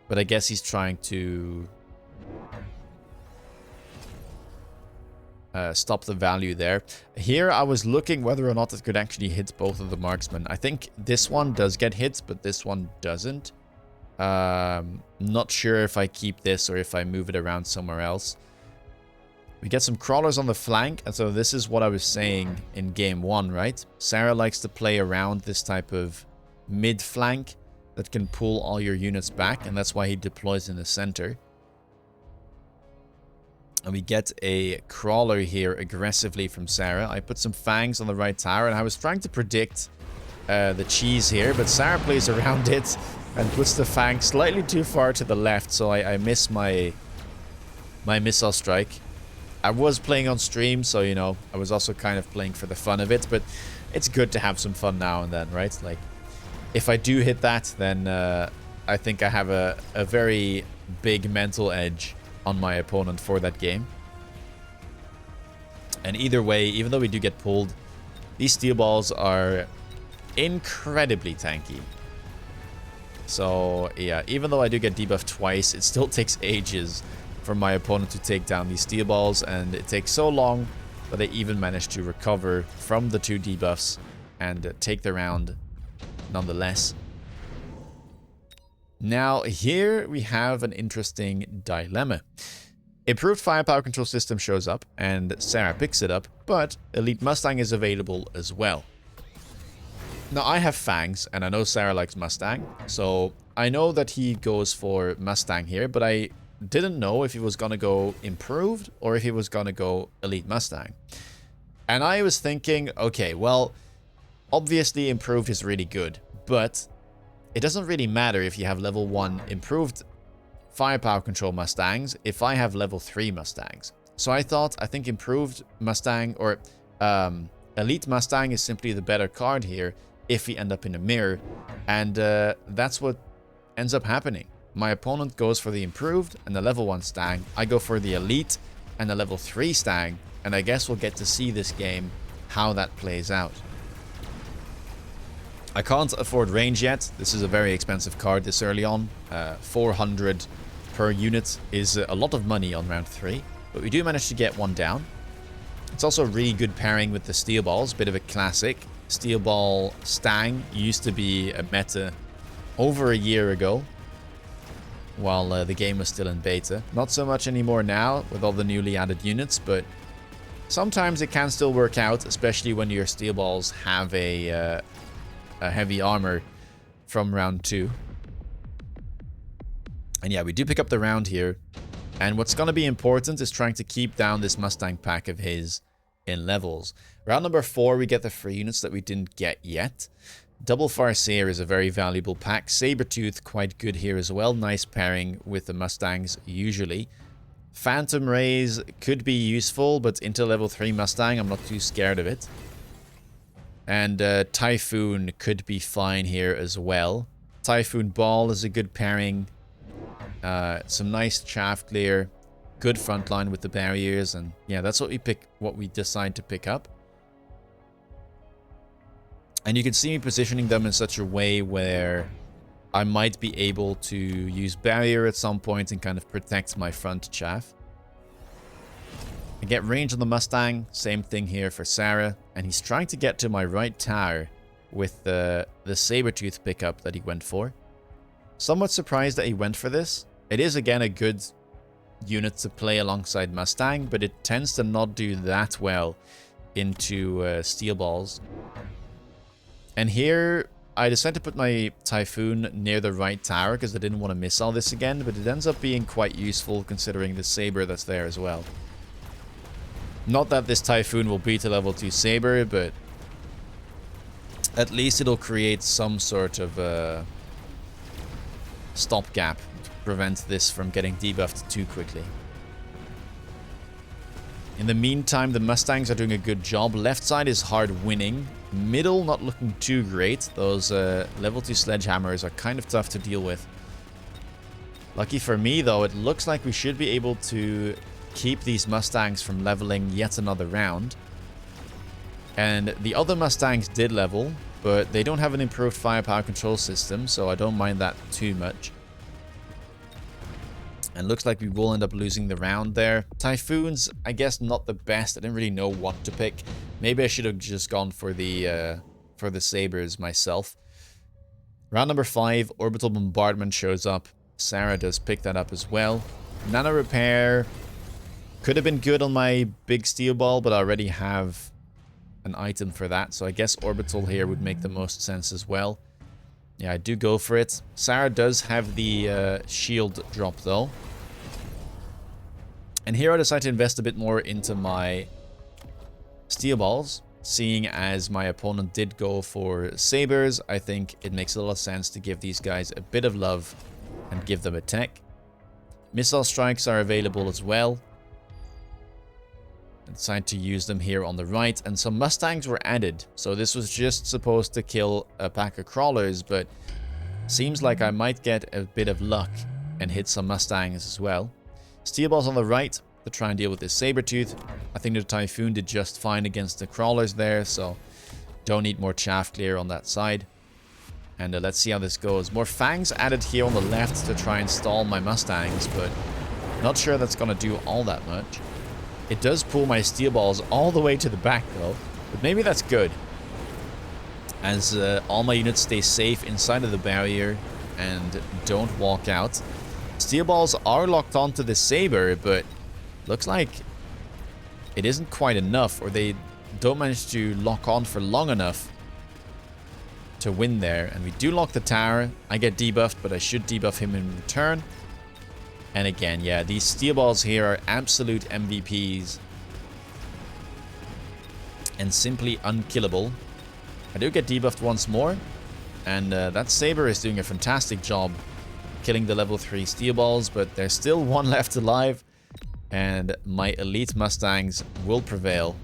But I guess he's trying to stop the value there. Here I was looking whether or not it could actually hit both of the marksmen. I think this one does get hit, but this one doesn't. Not sure if I keep this or if I move it around somewhere else. We get some crawlers on the flank, and so this is what I was saying in game 1, right? Sarah likes to play around this type of mid-flank that can pull all your units back, and that's why he deploys in the center. And we get a crawler here aggressively from Sarah. I put some fangs on the right tower, and I was trying to predict the cheese here, but Sarah plays around it and puts the fang slightly too far to the left, so I miss my missile strike. I was playing on stream, so, you know, I was also kind of playing for the fun of it, but it's good to have some fun now and then, right? Like, if I do hit that, then I think I have a very big mental edge on my opponent for that game. And either way, even though we do get pulled, these steel balls are incredibly tanky. So, yeah, even though I do get debuffed twice, it still takes ages for my opponent to take down these steel balls, and it takes so long that they even manage to recover from the 2 debuffs and take the round nonetheless. Now, here we have an interesting dilemma. Improved firepower control system shows up, and Sarah picks it up, but Elite Mustang is available as well. Now, I have Fangs, and I know Sarah likes Mustang, so I know that he goes for Mustang here, but I didn't know if he was going to go Improved or if he was going to go Elite Mustang. And I was thinking, okay, well, obviously Improved is really good, but it doesn't really matter if you have level 1 Improved firepower control Mustangs if I have level 3 Mustangs. So I think Improved Mustang or Elite Mustang is simply the better card here if we end up in a mirror. And that's what ends up happening. My opponent goes for the Improved and the level 1 Stang. I go for the Elite and the level 3 Stang. And I guess we'll get to see this game, how that plays out. I can't afford range yet. This is a very expensive card this early on. 400 per unit is a lot of money on round 3. But we do manage to get one down. It's also a really good pairing with the steel balls. Bit of a classic. Steel Ball Stang used to be a meta over a year ago, while the game was still in beta. Not so much anymore now with all the newly added units, but sometimes it can still work out, especially when your steel balls have a heavy armor from round 2. And yeah, we do pick up the round here. And what's going to be important is trying to keep down this Mustang pack of his in levels. Round number 4, we get the free units that we didn't get yet. Double Farseer is a very valuable pack. Sabertooth, quite good here as well. Nice pairing with the Mustangs usually. Phantom Rays could be useful, but into level 3 Mustang, I'm not too scared of it. And Typhoon could be fine here as well. Typhoon Ball is a good pairing. Some nice chaff clear, good frontline with the barriers, and yeah, that's what we decide to pick up. And you can see me positioning them in such a way where I might be able to use barrier at some point and kind of protect my front chaff. I get range on the Mustang, same thing here for Sarah, and he's trying to get to my right tower with the Sabertooth pickup that he went for. Somewhat surprised that he went for this. It is again a good unit to play alongside Mustang, but it tends to not do that well into steel balls. And here I decided to put my Typhoon near the right tower because I didn't want to miss all this again, but it ends up being quite useful considering the Saber that's there as well. Not that this Typhoon will beat a level 2 Saber, but at least it'll create some sort of stopgap to prevent this from getting debuffed too quickly. In the meantime, the Mustangs are doing a good job. Left side is hard winning. Middle not looking too great. Those level 2 sledgehammers are kind of tough to deal with. Lucky for me though, it looks like we should be able to keep these Mustangs from leveling yet another round. And the other Mustangs did level, but they don't have an improved firepower control system, so I don't mind that too much. And looks like we will end up losing the round there. Typhoons, I guess not the best. I didn't really know what to pick. Maybe I should have just gone for the Sabers myself. Round number 5, Orbital Bombardment shows up. Sarah does pick that up as well. Nano Repair could have been good on my big steel ball, but I already have an item for that. So I guess Orbital here would make the most sense as well. Yeah, I do go for it. Sarah does have the shield drop though. And here I decide to invest a bit more into my steel balls. Seeing as my opponent did go for sabers, I think it makes a lot of sense to give these guys a bit of love and give them a tech. Missile strikes are available as well. I decided to use them here on the right, and some Mustangs were added. So this was just supposed to kill a pack of crawlers, but seems like I might get a bit of luck and hit some Mustangs as well. Steel balls on the right to try and deal with this Sabertooth. I think the Typhoon did just fine against the crawlers there, so don't need more chaff clear on that side. And let's see how this goes. More fangs added here on the left to try and stall my Mustangs, but not sure that's going to do all that much. It does pull my steel balls all the way to the back though, but maybe that's good, as all my units stay safe inside of the barrier and don't walk out. Steel balls are locked onto the Saber, but looks like it isn't quite enough, or they don't manage to lock on for long enough to win there. And we do lock the tower. I get debuffed, but I should debuff him in return. And again, yeah, these steel balls here are absolute MVPs and simply unkillable. I do get debuffed once more, and that Saber is doing a fantastic job killing the level 3 steel balls, but there's still one left alive, and my elite Mustangs will prevail.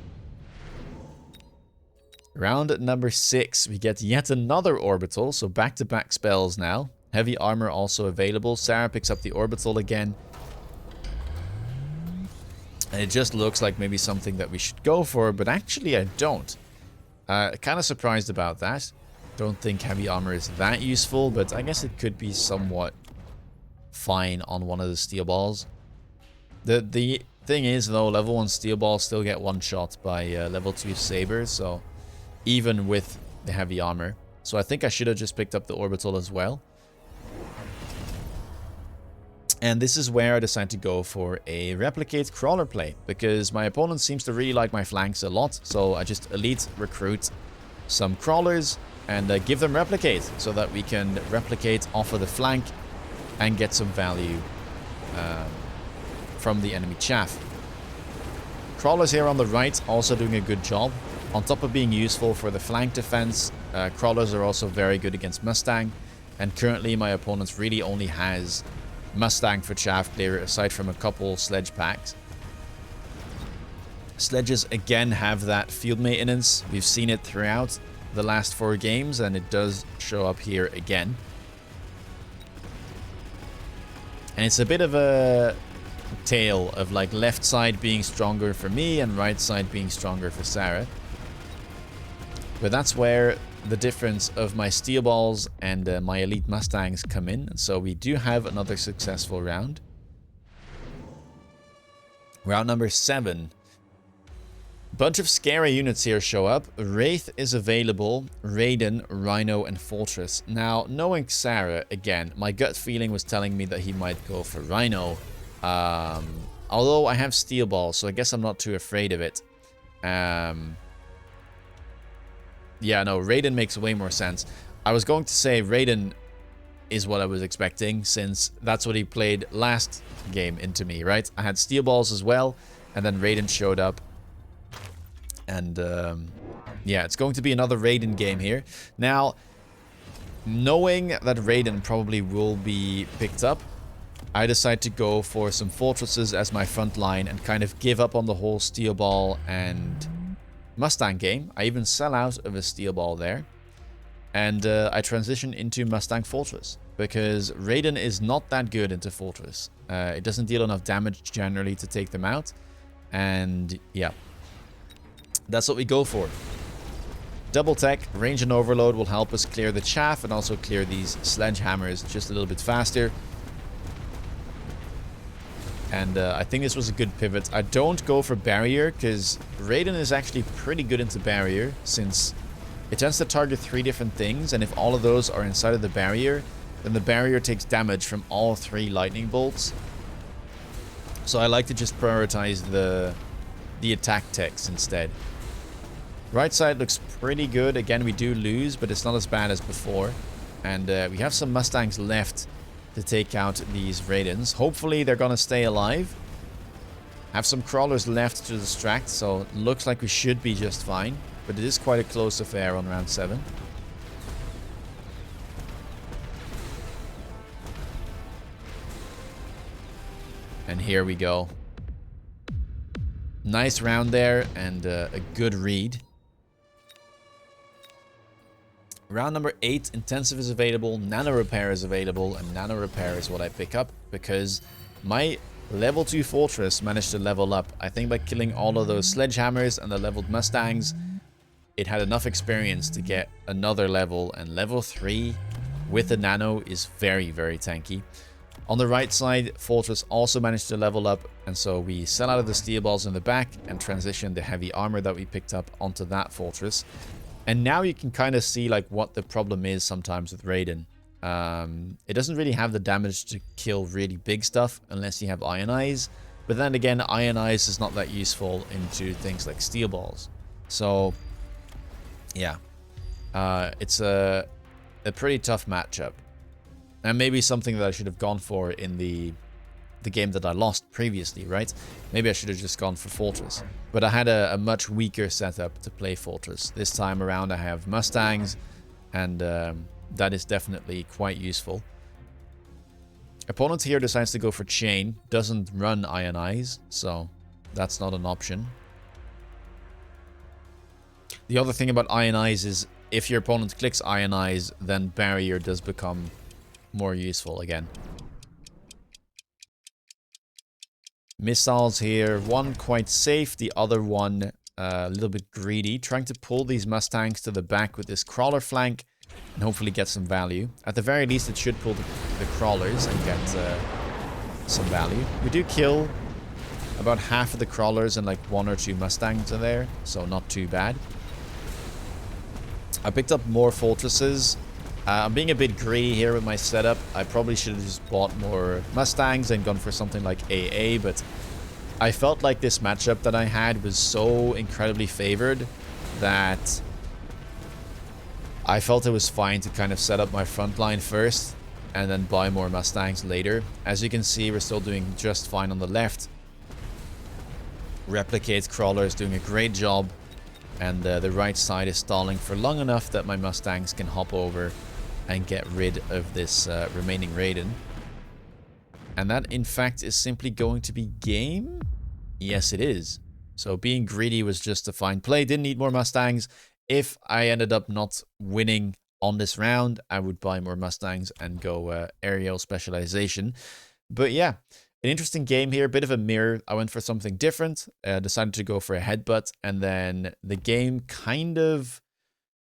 Round number 6, we get yet another orbital, so back-to-back spells now. Heavy armor also available. Sarah picks up the orbital again. And it just looks like maybe something that we should go for, but actually I don't. Kind of surprised about that. Don't think heavy armor is that useful, but I guess it could be somewhat fine on one of the steel balls. The thing is though, level 1 steel balls still get one shot by level 2 sabers, so even with the heavy armor. So I think I should have just picked up the orbital as well. And this is where I decided to go for a replicate crawler play, because my opponent seems to really like my flanks a lot. So I just elite recruit some crawlers and give them replicate, so that we can replicate off of the flank and get some value from the enemy chaff. Crawlers here on the right also doing a good job. On top of being useful for the flank defense, crawlers are also very good against Mustang. And currently my opponent really only has Mustang for chaff clear, aside from a couple sledge packs. Sledges again have that field maintenance. We've seen it throughout the last 4 games, and it does show up here again. And it's a bit of a tale of like left side being stronger for me and right side being stronger for Sarah. But that's where the difference of my steel balls and my elite Mustangs come in. And so we do have another successful round. Round number 7. Bunch of scary units here show up. Wraith is available, Raiden, Rhino, and Fortress. Now, knowing Sarah, again, my gut feeling was telling me that he might go for Rhino. Although I have steel balls, so I guess I'm not too afraid of it. Yeah, no, Raiden makes way more sense. I was going to say Raiden is what I was expecting, since that's what he played last game into me, right? I had steel balls as well, and then Raiden showed up. And yeah, it's going to be another Raiden game here. Now, knowing that Raiden probably will be picked up, I decide to go for some fortresses as my front line and kind of give up on the whole steel ball and Mustang game. I even sell out of a steel ball there. And I transition into Mustang Fortress, because Raiden is not that good into Fortress. It doesn't deal enough damage generally to take them out. And yeah, that's what we go for. Double tech, range and overload will help us clear the chaff and also clear these sledgehammers just a little bit faster. And I think this was a good pivot. I don't go for barrier, because Raiden is actually pretty good into barrier, since it tends to target 3 different things, and if all of those are inside of the barrier, then the barrier takes damage from all 3 lightning bolts. So I like to just prioritize the attack techs instead. Right side looks pretty good. Again, we do lose, but it's not as bad as before. And we have some Mustangs left to take out these Raidens. Hopefully they're gonna stay alive. Have some crawlers left to distract, so it looks like we should be just fine. But it is quite a close affair on round 7. And here we go. Nice round there, and a good read. Round number 8, Intensive is available, Nano Repair is available, and Nano Repair is what I pick up, because my level 2 Fortress managed to level up. I think by killing all of those sledgehammers and the leveled Mustangs, it had enough experience to get another level, and level 3 with the Nano is very, very tanky. On the right side, Fortress also managed to level up, and so we sell out of the steel balls in the back and transition the heavy armor that we picked up onto that Fortress. And now you can kind of see like what the problem is sometimes with Raiden. It doesn't really have the damage to kill really big stuff unless you have Ionize. But then again, Ionize is not that useful into things like steel balls. So yeah, it's a pretty tough matchup. And maybe something that I should have gone for in the game that I lost previously, right? Maybe I should have just gone for Fortress. But I had a much weaker setup to play Fortress. This time around I have Mustangs, and that is definitely quite useful. Opponent here decides to go for Chain. Doesn't run Ionize, so that's not an option. The other thing about Ionize is if your opponent clicks Ionize, then Barrier does become more useful again. Missiles here, one quite safe, the other one a little bit greedy, trying to pull these Mustangs to the back with this crawler flank and hopefully get some value. At the very least, it should pull the crawlers and get some value. We do kill about half of the crawlers and like 1 or 2 Mustangs are there, so not too bad. I picked up more fortresses. I'm being a bit greedy here with my setup. I probably should have just bought more Mustangs and gone for something like AA, but I felt like this matchup that I had was so incredibly favored that I felt it was fine to kind of set up my front line first and then buy more Mustangs later. As you can see, we're still doing just fine on the left. Replicates Crawler is doing a great job, and the right side is stalling for long enough that my Mustangs can hop over and get rid of this remaining Raiden. And that, in fact, is simply going to be game? Yes, it is. So being greedy was just a fine play. Didn't need more Mustangs. If I ended up not winning on this round, I would buy more Mustangs and go aerial specialization. But yeah, an interesting game here. Bit of a mirror. I went for something different. Decided to go for a headbutt. And then the game kind of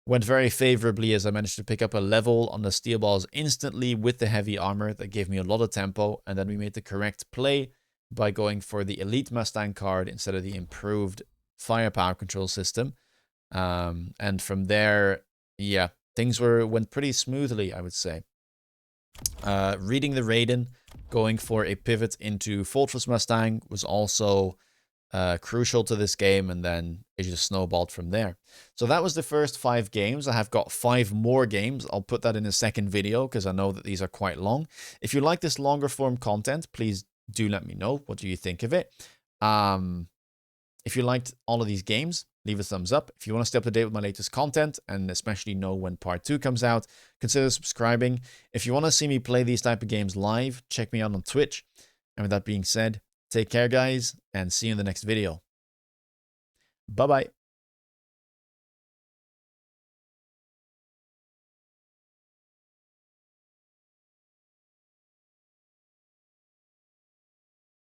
went very favorably as I managed to pick up a level on the steel balls instantly with the heavy armor. That gave me a lot of tempo. And then we made the correct play by going for the Elite Mustang card instead of the improved firepower control system. And from there, yeah, things went pretty smoothly, I would say. Reading the Raiden, going for a pivot into Fortress Mustang was also crucial to this game, and then it just snowballed from there. So that was the first 5 games. I have got 5 more games. I'll put that in a second video because I know that these are quite long. If you like this longer form content, please do let me know. What do you think of it? If you liked all of these games, leave a thumbs up. If you want to stay up to date with my latest content, and especially know when part 2 comes out, consider subscribing. If you want to see me play these type of games live, check me out on Twitch. And with that being said, take care, guys, and see you in the next video. Bye-bye.